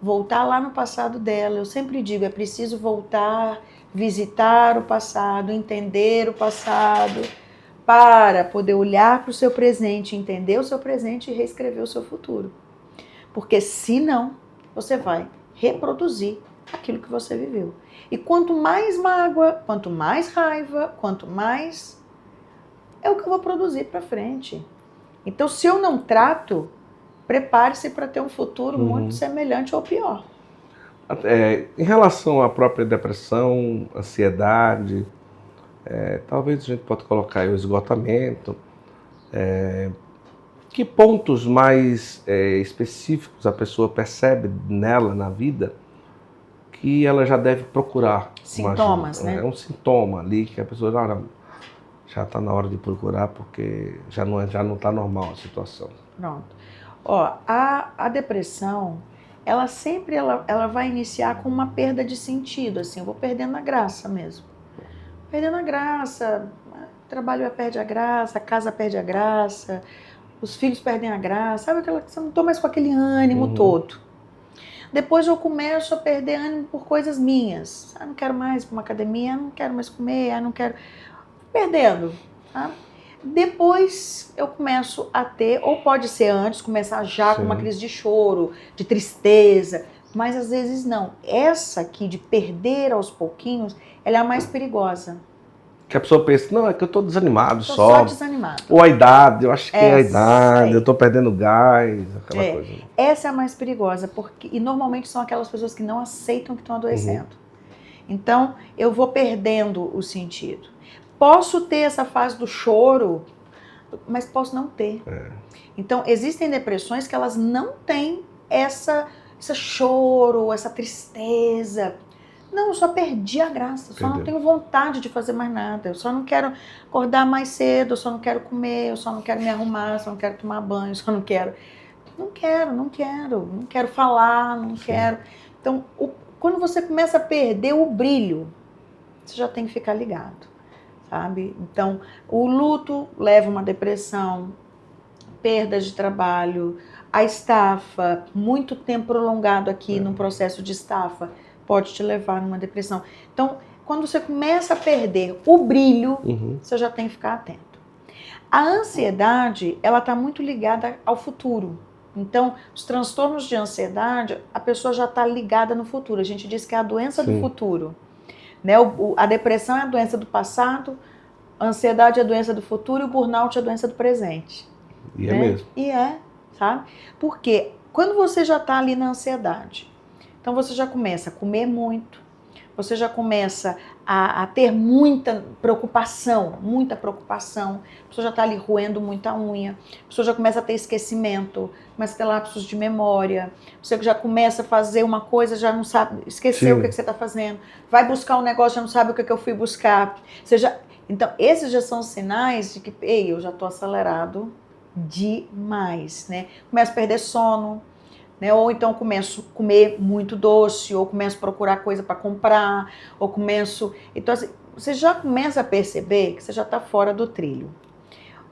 voltar lá no passado dela. Eu sempre digo, é preciso voltar, visitar o passado, entender o passado, para poder olhar para o seu presente, entender o seu presente e reescrever o seu futuro. Porque senão, você vai reproduzir aquilo que você viveu. E quanto mais mágoa, quanto mais raiva, quanto mais é o que eu vou produzir para frente. Então, se eu não trato, prepare-se para ter um futuro muito semelhante ou pior. Em relação à própria depressão, ansiedade, talvez a gente possa colocar aí o esgotamento. Que pontos mais específicos a pessoa percebe nela, na vida, que ela já deve procurar sintomas, uma ajuda, né? É um sintoma ali que a pessoa já está na hora de procurar porque já não está normal a situação. Pronto. A depressão, ela sempre ela vai iniciar com uma perda de sentido, assim, eu vou perdendo a graça mesmo. Perdendo a graça, o trabalho perde a graça, a casa perde a graça, os filhos perdem a graça, sabe aquela que você não estou mais com aquele ânimo todo. Depois eu começo a perder ânimo por coisas minhas. Não quero mais ir para uma academia, não quero mais comer, não quero... Perdendo. Tá? Depois eu começo a ter, ou pode ser antes, começar já com uma crise de choro, de tristeza, mas às vezes não. Essa aqui de perder aos pouquinhos, ela é a mais perigosa. Que a pessoa pensa, não, é que eu estou desanimado só desanimado. Ou a idade, eu acho que é a idade, eu estou perdendo gás, aquela coisa. Essa é a mais perigosa, e normalmente são aquelas pessoas que não aceitam que estão adoecendo. Então, eu vou perdendo o sentido. Posso ter essa fase do choro, mas posso não ter. Então, existem depressões que elas não têm esse choro, essa tristeza. Não, eu só perdi a graça, eu só não tenho vontade de fazer mais nada, eu só não quero acordar mais cedo, eu só não quero comer, eu só não quero me arrumar, eu só não quero tomar banho, eu só não quero. Não quero falar, não quero. Então, quando você começa a perder o brilho, você já tem que ficar ligado, sabe? Então, o luto leva a uma depressão, perdas de trabalho, a estafa, muito tempo prolongado aqui no processo de estafa, pode te levar numa depressão. Então, quando você começa a perder o brilho, você já tem que ficar atento. A ansiedade, ela está muito ligada ao futuro. Então, os transtornos de ansiedade, a pessoa já está ligada no futuro. A gente diz que é a doença do futuro. Né? A depressão é a doença do passado, a ansiedade é a doença do futuro e o burnout é a doença do presente. E né? é mesmo. E sabe? Porque quando você já está ali na ansiedade, então você já começa a comer muito, você já começa a ter muita preocupação, a pessoa já está ali roendo muita unha, a pessoa já começa a ter esquecimento, começa a ter lapsos de memória, você já começa a fazer uma coisa, já não sabe, esqueceu o que você está fazendo, vai buscar um negócio, já não sabe o que eu fui buscar. Então, esses já são sinais de que, eu já estou acelerado demais, né? Começo a perder sono, né? Ou então começo a comer muito doce, ou começo a procurar coisa para comprar, ou começo... Então, assim, você já começa a perceber que você já está fora do trilho.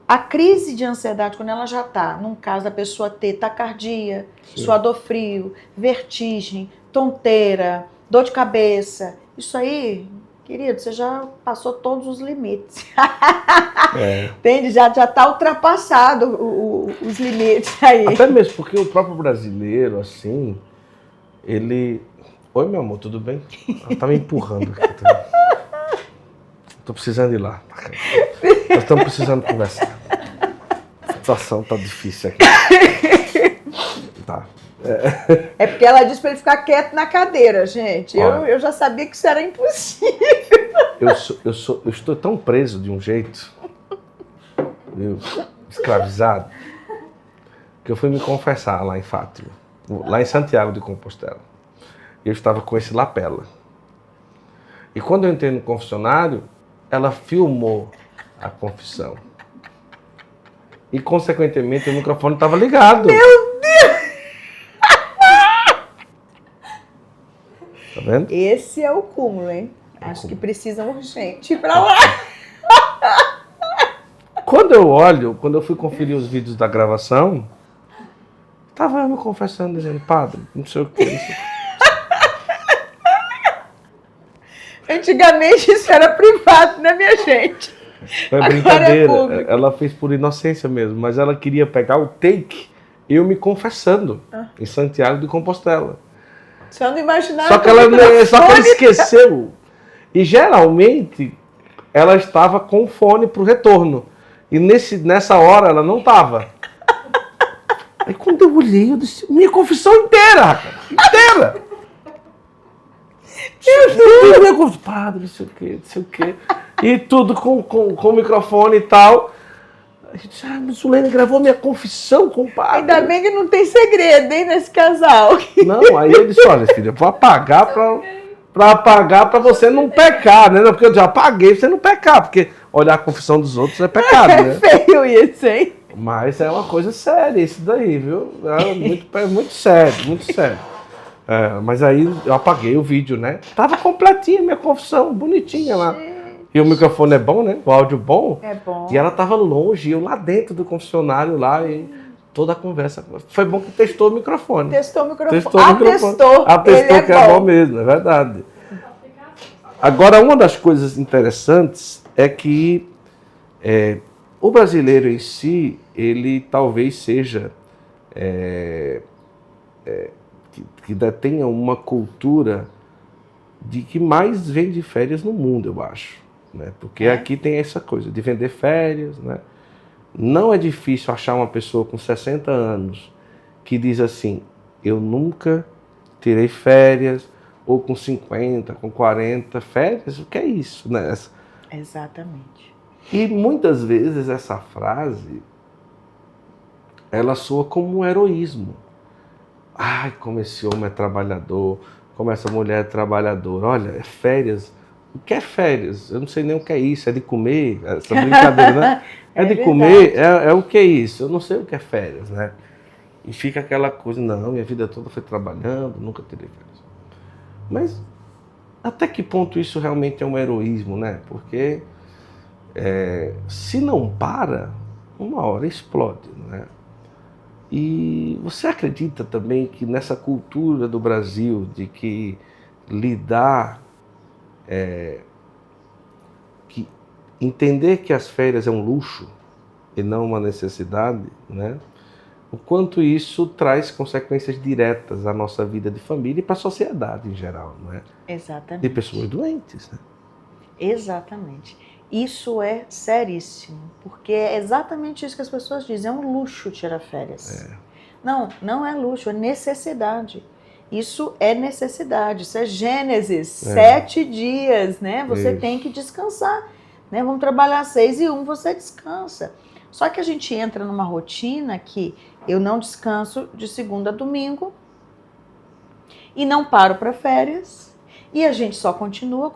A crise de ansiedade, quando ela já está, num caso da pessoa ter taquicardia, suador frio, vertigem, tonteira, dor de cabeça, isso aí, querido, você já passou todos os limites. Entende? Já está ultrapassado os limites aí. Até mesmo porque o próprio brasileiro, assim, ele... Oi, meu amor, tudo bem? Ela tá me empurrando aqui também. Tô precisando ir lá. Nós estamos precisando conversar. A situação tá difícil aqui. Tá. É porque ela disse para ele ficar quieto na cadeira, gente. Eu já sabia que isso era impossível. Eu estou tão preso de um jeito, viu? Escravizado, que eu fui me confessar lá em Fátima, lá em Santiago de Compostela. Eu estava com esse lapela. E quando eu entrei no confessionário, ela filmou a confissão. E, consequentemente, o microfone estava ligado. Meu Deus! Tá vendo? Esse é o cúmulo, hein? Acho que precisam urgente ir pra lá. Quando eu fui conferir os vídeos da gravação, estava eu me confessando, dizendo, padre, não sei o que. Antigamente isso era privado, né, minha gente? Foi brincadeira. Ela fez por inocência mesmo, mas ela queria pegar o take, eu me confessando, em Santiago de Compostela. Só não imaginava. Só que ela esqueceu. E geralmente ela estava com o fone pro retorno. E nessa hora ela não estava. Aí quando eu olhei, eu disse, minha confissão inteira! Inteira! Meu Deus! Padre, não sei o quê. E tudo com o microfone e tal. A gente disse, mas o Lênin gravou minha confissão com o padre. Ainda bem que não tem segredo, hein, nesse casal. Não, aí ele disse, olha, filha, vou apagar pra você não pecar, né? Porque eu já apaguei pra você não pecar, porque olhar a confissão dos outros é pecado, né? É feio isso, hein? Mas é uma coisa séria isso daí, viu? É muito sério, muito sério. Mas aí eu apaguei o vídeo, né? Tava completinha minha confissão, bonitinha lá. E o microfone é bom, né? O áudio bom. É bom. E ela tava longe, eu lá dentro do confessionário lá e toda a conversa. Foi bom que testou o microfone. Testou o microfone. Atestou que é bom mesmo, é verdade. Agora, uma das coisas interessantes é que o brasileiro em si, ele talvez seja que detenha uma cultura de que mais vende férias no mundo, eu acho. Né? Porque aqui tem essa coisa de vender férias, né? Não é difícil achar uma pessoa com 60 anos que diz assim, eu nunca tirei férias, ou com 50, com 40, férias, o que é isso? Né? Exatamente. E muitas vezes essa frase, ela soa como um heroísmo. Ai, como esse homem é trabalhador, como essa mulher é trabalhadora. Olha, é férias. O que é férias? Eu não sei nem o que é isso. É de comer? Essa brincadeira, né? É de comer? É o que é isso? Eu não sei o que é férias, né? E fica aquela coisa, não, minha vida toda foi trabalhando, nunca terei férias. Mas até que ponto isso realmente é um heroísmo, né? Porque se não para, uma hora explode, né? E você acredita também que nessa cultura do Brasil de que lidar, que entender que as férias é um luxo e não uma necessidade, né? O quanto isso traz consequências diretas à nossa vida de família e para a sociedade em geral, não é? Exatamente. De pessoas doentes, né? Exatamente. Isso é seríssimo, porque é exatamente isso que as pessoas dizem, é um luxo tirar férias. Não, não é luxo, é necessidade. Isso é necessidade, isso é Gênesis, 7 dias, né? Você tem que descansar, né? Vamos trabalhar 6 e 1, você descansa. Só que a gente entra numa rotina que eu não descanso de segunda a domingo e não paro para férias. E a gente só continua.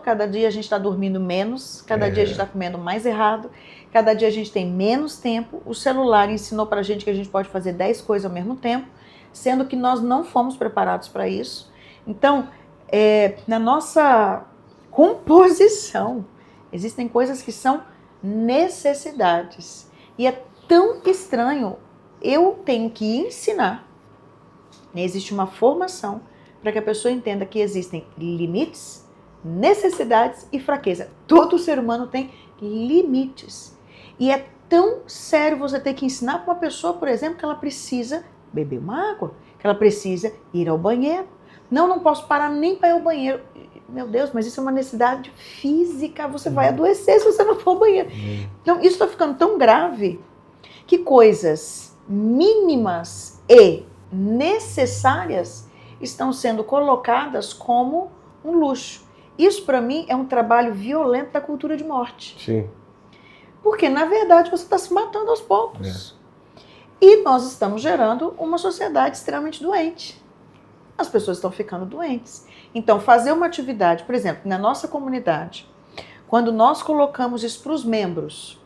Cada dia a gente está dormindo menos, cada dia a gente está comendo mais errado, cada dia a gente tem menos tempo. O celular ensinou para a gente que a gente pode fazer 10 coisas ao mesmo tempo, sendo que nós não fomos preparados para isso. Então, na nossa composição, existem coisas que são necessidades. E é tão estranho, eu tenho que ensinar, né? Existe uma formação para que a pessoa entenda que existem limites, necessidades e fraqueza. Todo ser humano tem limites. E é tão sério você ter que ensinar para uma pessoa, por exemplo, que ela precisa beber uma água, que ela precisa ir ao banheiro. Não posso parar nem para ir ao banheiro. Meu Deus, mas isso é uma necessidade física, você vai adoecer se você não for ao banheiro. Então, isso está ficando tão grave que coisas mínimas e necessárias estão sendo colocadas como um luxo. Isso, para mim, é um trabalho violento da cultura de morte. Sim. Porque, na verdade, você está se matando aos poucos. E nós estamos gerando uma sociedade extremamente doente. As pessoas estão ficando doentes. Então, fazer uma atividade, por exemplo, na nossa comunidade, quando nós colocamos isso para os membros,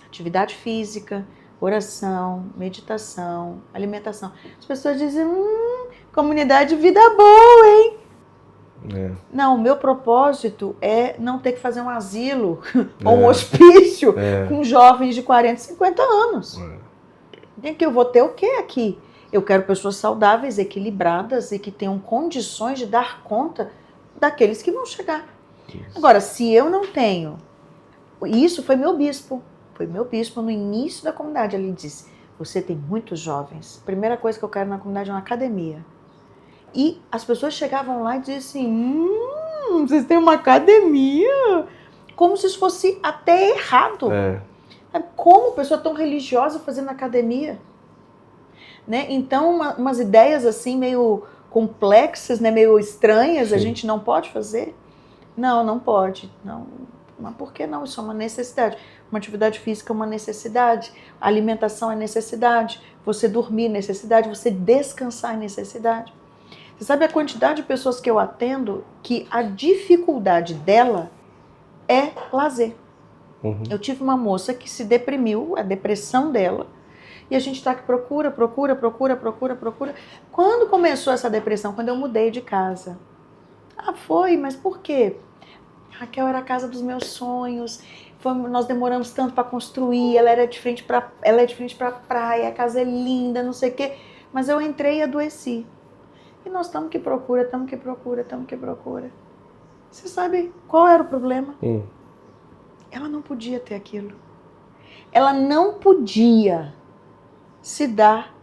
atividade física, oração, meditação, alimentação, as pessoas dizem, comunidade de vida boa, hein? Não, o meu propósito é não ter que fazer um asilo ou um hospício com jovens de 40, 50 anos. Que eu vou ter o quê aqui? Eu quero pessoas saudáveis, equilibradas e que tenham condições de dar conta daqueles que vão chegar. Agora, se eu não tenho... Isso foi meu bispo. Foi meu bispo no início da comunidade. Ele disse, você tem muitos jovens. Primeira coisa que eu quero na comunidade é uma academia. E as pessoas chegavam lá e diziam assim, vocês têm uma academia? Como se isso fosse até errado. Como pessoa tão religiosa fazendo academia? Né? Então, umas ideias assim meio complexas, né? Meio estranhas, a gente não pode fazer? Não pode. Não. Mas por que não? Isso é uma necessidade. Uma atividade física é uma necessidade. A alimentação é necessidade. Você dormir é necessidade. Você descansar é necessidade. Você sabe a quantidade de pessoas que eu atendo que a dificuldade dela é lazer. Eu tive uma moça que se deprimiu, a depressão dela, e a gente está aqui procura. Quando começou essa depressão? Quando eu mudei de casa. Foi, mas por quê? Raquel era a casa dos meus sonhos, nós demoramos tanto para construir, ela é de frente para a praia, a casa é linda, não sei o quê, mas eu entrei e adoeci. E nós estamos que procura. Você sabe qual era o problema? Ela não podia ter aquilo. Ela não podia se dar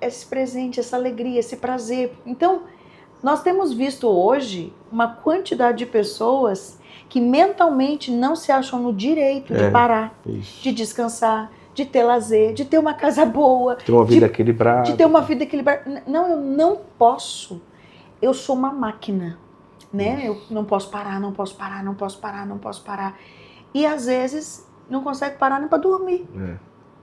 esse presente, essa alegria, esse prazer. Então, nós temos visto hoje uma quantidade de pessoas que mentalmente não se acham no direito de parar, de descansar, de ter lazer, de ter uma casa boa, de ter uma vida equilibrada. De ter uma vida equilibrada. Não, eu não posso. Eu sou uma máquina, né? Eu não posso parar. E às vezes não consegue parar nem para dormir.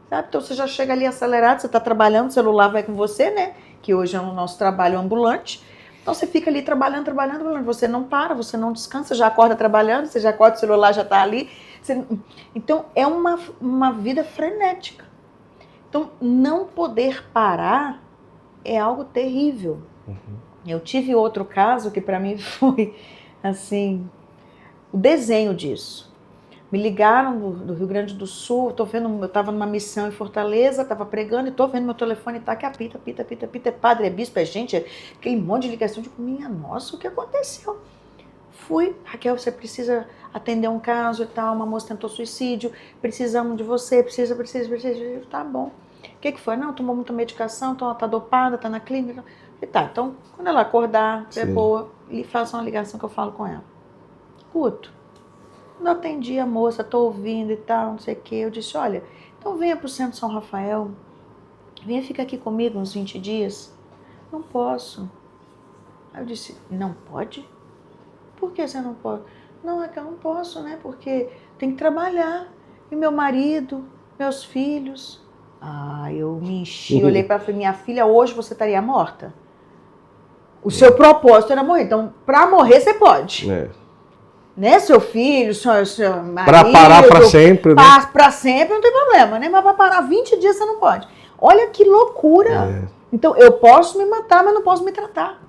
sabe? Então você já chega ali acelerado, você está trabalhando, o celular vai com você, né? Que hoje é o nosso trabalho ambulante. Então você fica ali trabalhando, você não para, você não descansa, já acorda trabalhando, você já acorda, o celular já está ali. Então é uma vida frenética. Então não poder parar é algo terrível. Eu tive outro caso que para mim foi assim, o desenho disso. Me ligaram do Rio Grande do Sul, eu estava numa missão em Fortaleza, estava pregando e estou vendo meu telefone, tá que apita, é padre, é bispo, é gente, é aquele monte de ligação. Eu digo, minha nossa, o que aconteceu? Fui, Raquel, você precisa atender um caso e tal, uma moça tentou suicídio, precisamos de você, precisa, tá bom. O que foi? Não, tomou muita medicação, então ela tá dopada, tá na clínica. E tá, então quando ela acordar, é boa, e faça uma ligação que eu falo com ela. Guto, quando eu atendi a moça, tô ouvindo e tal, não sei o quê, eu disse, olha, então venha pro Centro São Rafael, venha ficar aqui comigo uns 20 dias. Não posso. Aí eu disse, não pode? Por que você não pode? Não, é que eu não posso, né? Porque tem que trabalhar. E meu marido, meus filhos. Ah, eu me enchi, olhei para minha filha, hoje você estaria morta. O seu propósito era morrer. Então, para morrer, você pode. Né? Seu filho, seu marido. Para parar para sempre, né? Para sempre não tem problema, né? Mas para parar 20 dias você não pode. Olha que loucura. Então, eu posso me matar, mas não posso me tratar.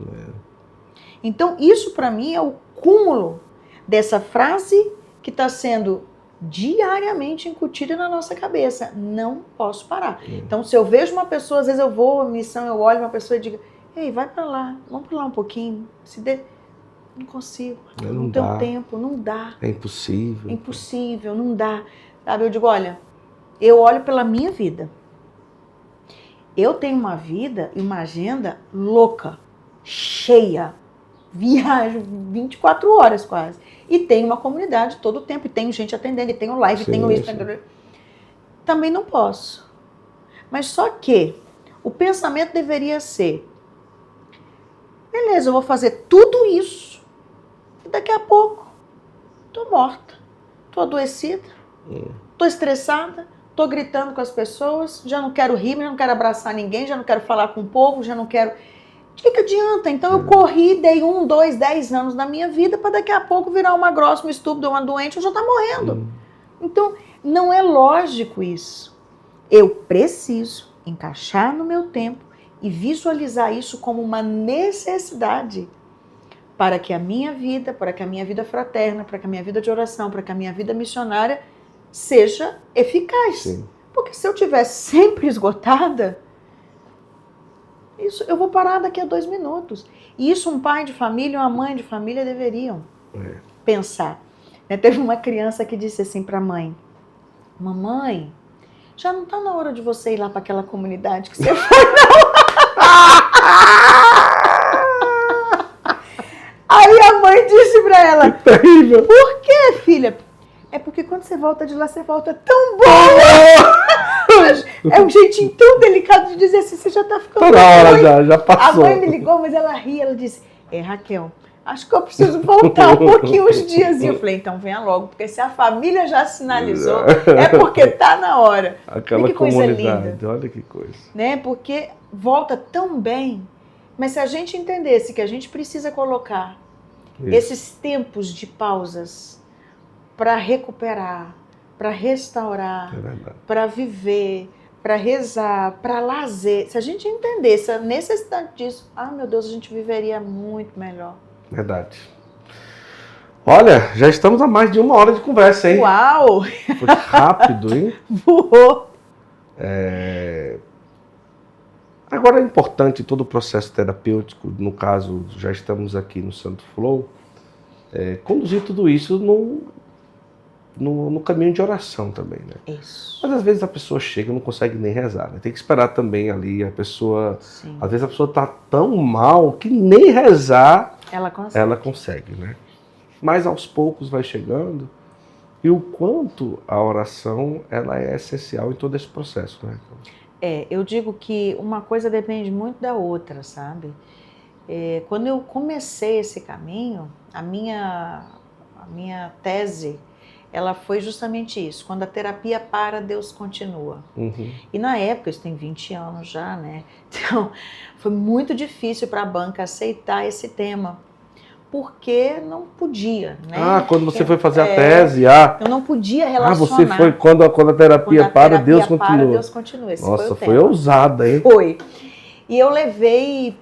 Então, isso para mim é o cúmulo dessa frase que está sendo diariamente incutida na nossa cabeça. Não posso parar. Então, se eu vejo uma pessoa, às vezes eu vou à missão, eu olho uma pessoa e digo, ei, vai para lá, vamos para lá um pouquinho. Não consigo, não tenho tempo, não dá. É impossível. É impossível, não dá. Sabe, eu digo, olha, eu olho pela minha vida. Eu tenho uma vida e uma agenda louca, cheia. Viajo 24 horas quase. E tenho uma comunidade todo o tempo. E tenho gente atendendo, e tenho live, e tenho isso. Também não posso. Mas só que o pensamento deveria ser, beleza, eu vou fazer tudo isso. E daqui a pouco, tô morta. Tô adoecida. Tô estressada. Tô gritando com as pessoas. Já não quero rir, já não quero abraçar ninguém. Já não quero falar com o povo. Já não quero... O que adianta? Então eu corri, dei 1, 2, 10 anos da minha vida para daqui a pouco virar uma grossa, uma estúpida, uma doente, eu já tá morrendo. Então, não é lógico isso. Eu preciso encaixar no meu tempo e visualizar isso como uma necessidade para que a minha vida, para que a minha vida fraterna, para que a minha vida de oração, para que a minha vida missionária seja eficaz. Sim. Porque se eu estiver sempre esgotada, isso, eu vou parar daqui a 2 minutos. E isso um pai de família, uma mãe de família deveriam pensar. Teve uma criança que disse assim para a mãe, mamãe, já não está na hora de você ir lá para aquela comunidade que você foi, não? Aí a mãe disse para ela, por que, filha? É porque quando você volta de lá, você volta tão bom. É um jeitinho tão delicado de dizer assim, você já tá ficando toda hora já passou. A mãe me ligou, mas ela ria, ela disse, Raquel, acho que eu preciso voltar um pouquinho uns dias. E eu falei, então venha logo, porque se a família já sinalizou, é porque tá na hora. Aquela que coisa comunidade, linda. olha que coisa. Né? Porque volta tão bem, mas se a gente entendesse que a gente precisa colocar esses tempos de pausas para recuperar, para restaurar, para viver, para rezar, para lazer. Se a gente entendesse a necessidade disso, meu Deus, a gente viveria muito melhor. Verdade. Olha, já estamos a mais de 1 hora de conversa, hein? Uau! Foi rápido, hein? Voou! Agora é importante todo o processo terapêutico, no caso, já estamos aqui no Santo Flow, conduzir tudo isso no caminho de oração também, né? Isso. Mas às vezes a pessoa chega e não consegue nem rezar, né? Tem que esperar também ali a pessoa... Sim. Às vezes a pessoa está tão mal que nem rezar ela consegue, né? Mas aos poucos vai chegando, e o quanto a oração ela é essencial em todo esse processo, né? Eu digo que uma coisa depende muito da outra, sabe? Quando eu comecei esse caminho, a minha tese ela foi justamente isso. Quando a terapia para, Deus continua. Uhum. E na época, isso tem 20 anos já, né? Então, foi muito difícil para a banca aceitar esse tema. Porque não podia, né? Ah, quando você foi fazer a É, tese, eu não podia relacionar. você foi quando a terapia Quando a para, terapia Deus para, continua. Deus continua. Esse Nossa, foi o foi tema. ousada, hein? Foi. E eu levei,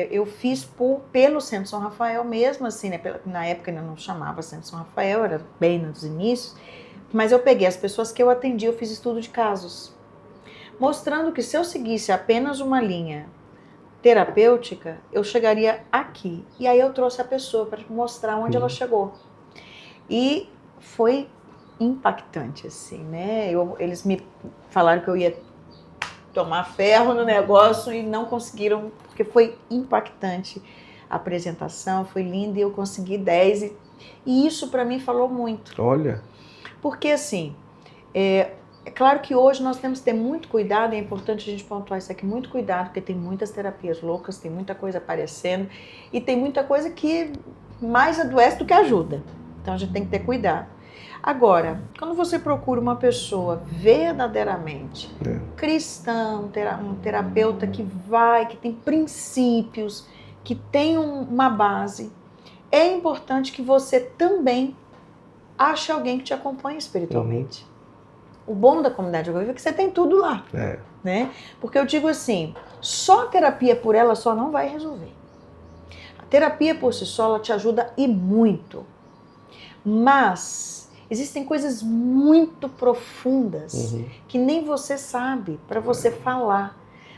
eu fiz pelo Centro São Rafael mesmo, assim, né? Na época ainda não chamava Centro São Rafael, era bem nos inícios. Mas eu peguei as pessoas que eu atendi, eu fiz estudo de casos. Mostrando que se eu seguisse apenas uma linha terapêutica, eu chegaria aqui. E aí eu trouxe a pessoa para mostrar onde ela chegou. E foi impactante, assim, né? Eles me falaram que eu ia tomar ferro no negócio e não conseguiram, porque foi impactante a apresentação, foi linda e eu consegui 10. E isso para mim falou muito. Olha. Porque assim, é claro que hoje nós temos que ter muito cuidado, é importante a gente pontuar isso aqui, muito cuidado, porque tem muitas terapias loucas, tem muita coisa aparecendo e tem muita coisa que mais adoece do que ajuda. Então a gente tem que ter cuidado. Agora, quando você procura uma pessoa verdadeiramente cristã, um terapeuta que tem princípios, que tem uma base, é importante que você também ache alguém que te acompanhe espiritualmente. O bom da comunidade Água Viva é que você tem tudo lá. Né? Porque eu digo assim, só a terapia por ela só não vai resolver. A terapia por si só, ela te ajuda e muito. Mas existem coisas muito profundas que nem você sabe para você falar,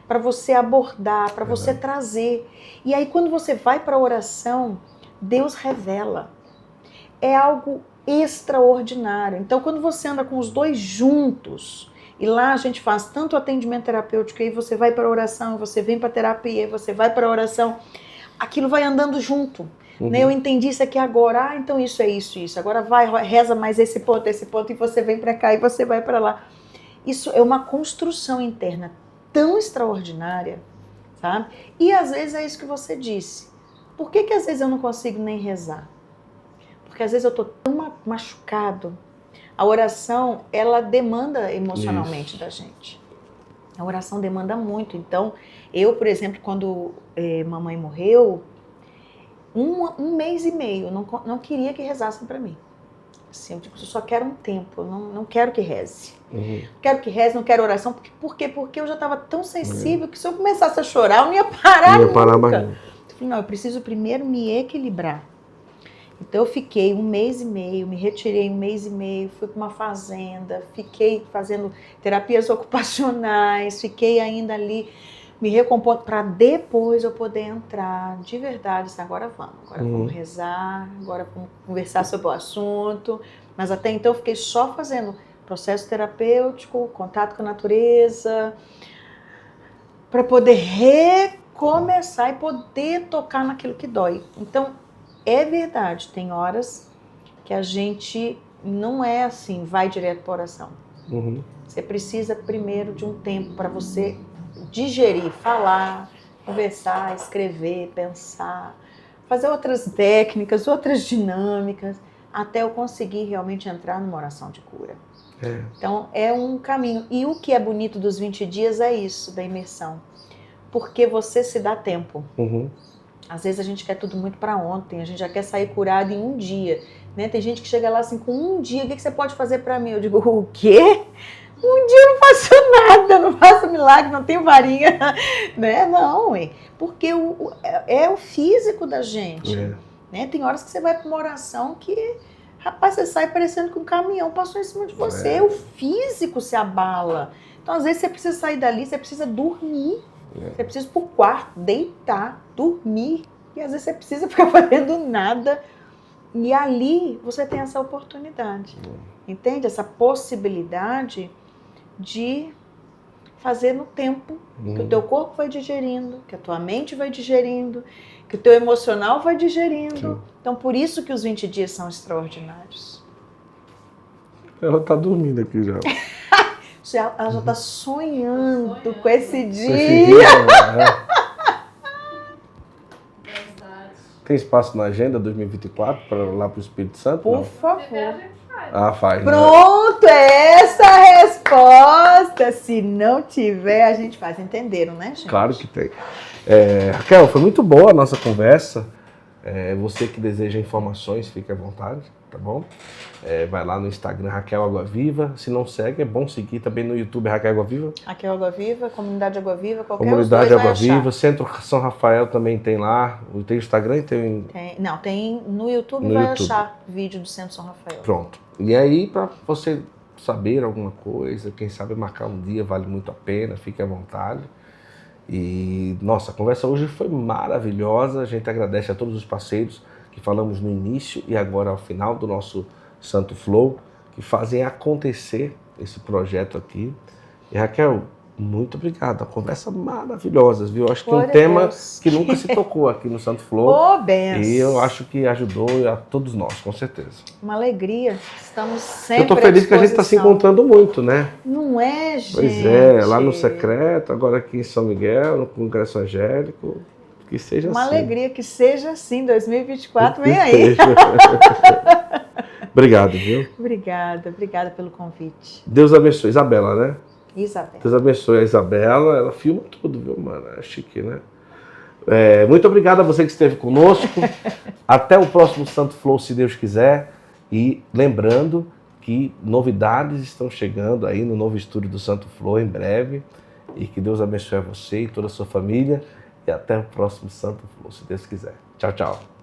para você abordar, para você trazer. E aí quando você vai para a oração, Deus revela. É algo extraordinário. Então quando você anda com os dois juntos, e lá a gente faz tanto atendimento terapêutico, aí você vai para a oração, você vem para a terapia, você vai para a oração, aquilo vai andando junto. Né? Eu entendi isso aqui agora, então isso é isso, isso. Agora vai, reza mais esse ponto, e você vem para cá e você vai para lá. Isso é uma construção interna tão extraordinária, sabe? E às vezes é isso que você disse. Por que às vezes eu não consigo nem rezar? Porque às vezes eu estou tão machucado. A oração, ela demanda emocionalmente da gente. A oração demanda muito. Então, eu, por exemplo, quando mamãe morreu, um mês e meio, não queria que rezassem para mim. Assim, eu digo, eu só quero um tempo, eu não quero que reze. Quero que reze, não quero oração. Por quê? Porque eu já estava tão sensível que se eu começasse a chorar, eu não ia parar nunca. Eu falei, não, eu preciso primeiro me equilibrar. Então eu fiquei um mês e meio, me retirei um mês e meio, fui para uma fazenda, fiquei fazendo terapias ocupacionais, fiquei ainda ali me recompondo para depois eu poder entrar de verdade. Assim, agora vamos rezar, agora vamos conversar sobre o assunto. Mas até então eu fiquei só fazendo processo terapêutico, contato com a natureza, para poder recomeçar e poder tocar naquilo que dói. Então, é verdade, tem horas que a gente não é assim, vai direto para a oração. Você precisa primeiro de um tempo para você digerir, falar, conversar, escrever, pensar, fazer outras técnicas, outras dinâmicas, até eu conseguir realmente entrar numa oração de cura. Então, é um caminho. E o que é bonito dos 20 dias é isso, da imersão. Porque você se dá tempo. Às vezes a gente quer tudo muito para ontem, a gente já quer sair curado em um dia, né? Tem gente que chega lá assim, com um dia, o que você pode fazer para mim? Eu digo, o quê? Um dia eu não faço nada, não faço milagre, não tenho varinha, né? Não, porque é o físico da gente, né? Tem horas que você vai para uma oração que, rapaz, você sai parecendo que um caminhão passou em cima de você, o físico se abala. Então, às vezes você precisa sair dali, você precisa dormir. Você precisa ir pro quarto, deitar, dormir. E às vezes você precisa ficar fazendo nada. E ali você tem essa oportunidade. Entende? Essa possibilidade de fazer no tempo que o teu corpo vai digerindo, que a tua mente vai digerindo, que o teu emocional vai digerindo. Então, por isso que os 20 dias são extraordinários. Ela tá dormindo aqui já. Ela já está sonhando com esse dia. Tem espaço na agenda 2024 para lá para o Espírito Santo? Por favor. Faz. Pronto, essa é a resposta. Se não tiver, a gente faz. Entenderam, né, gente? Claro que tem. Raquel, foi muito boa a nossa conversa. Você que deseja informações, fique à vontade, tá bom? Vai lá no Instagram, Raquel Água Viva. Se não segue, é bom seguir também no YouTube, Raquel Água Viva. Raquel Água Viva, Comunidade Água Viva, qualquer Comunidade os dois Água vai achar. Viva, Centro São Rafael também tem lá. Tem Instagram e tem... Não, tem no YouTube, No vai YouTube. achar vídeo do Centro São Rafael. Pronto. E aí, para você saber alguma coisa, quem sabe marcar um dia, vale muito a pena, fique à vontade. E, nossa, a conversa hoje foi maravilhosa. A gente agradece a todos os parceiros que falamos no início e agora ao final do nosso Santo Flow, que fazem acontecer esse projeto aqui. E, Raquel, muito obrigado. A conversa maravilhosa, viu? Acho que é um tema que nunca se tocou aqui no Santo Flow. Ô, benção. E eu acho que ajudou a todos nós, com certeza. Uma alegria. Estamos sempre Eu tô feliz que a gente está se encontrando muito, né? Não é, gente? Pois é, lá no Secreto, agora aqui em São Miguel, no Congresso Angélico. Que seja Uma assim. alegria que seja assim, 2024, vem aí. Obrigado, viu? Obrigada pelo convite. Deus abençoe. Isabela, né? Isabela. Deus abençoe a Isabela. Ela filma tudo, viu, mano? É chique, né? Muito obrigado a você que esteve conosco. Até o próximo Santo Flow, se Deus quiser. E lembrando que novidades estão chegando aí no novo estúdio do Santo Flow em breve. E que Deus abençoe a você e toda a sua família. E até o próximo Santo Flow, se Deus quiser. Tchau, tchau.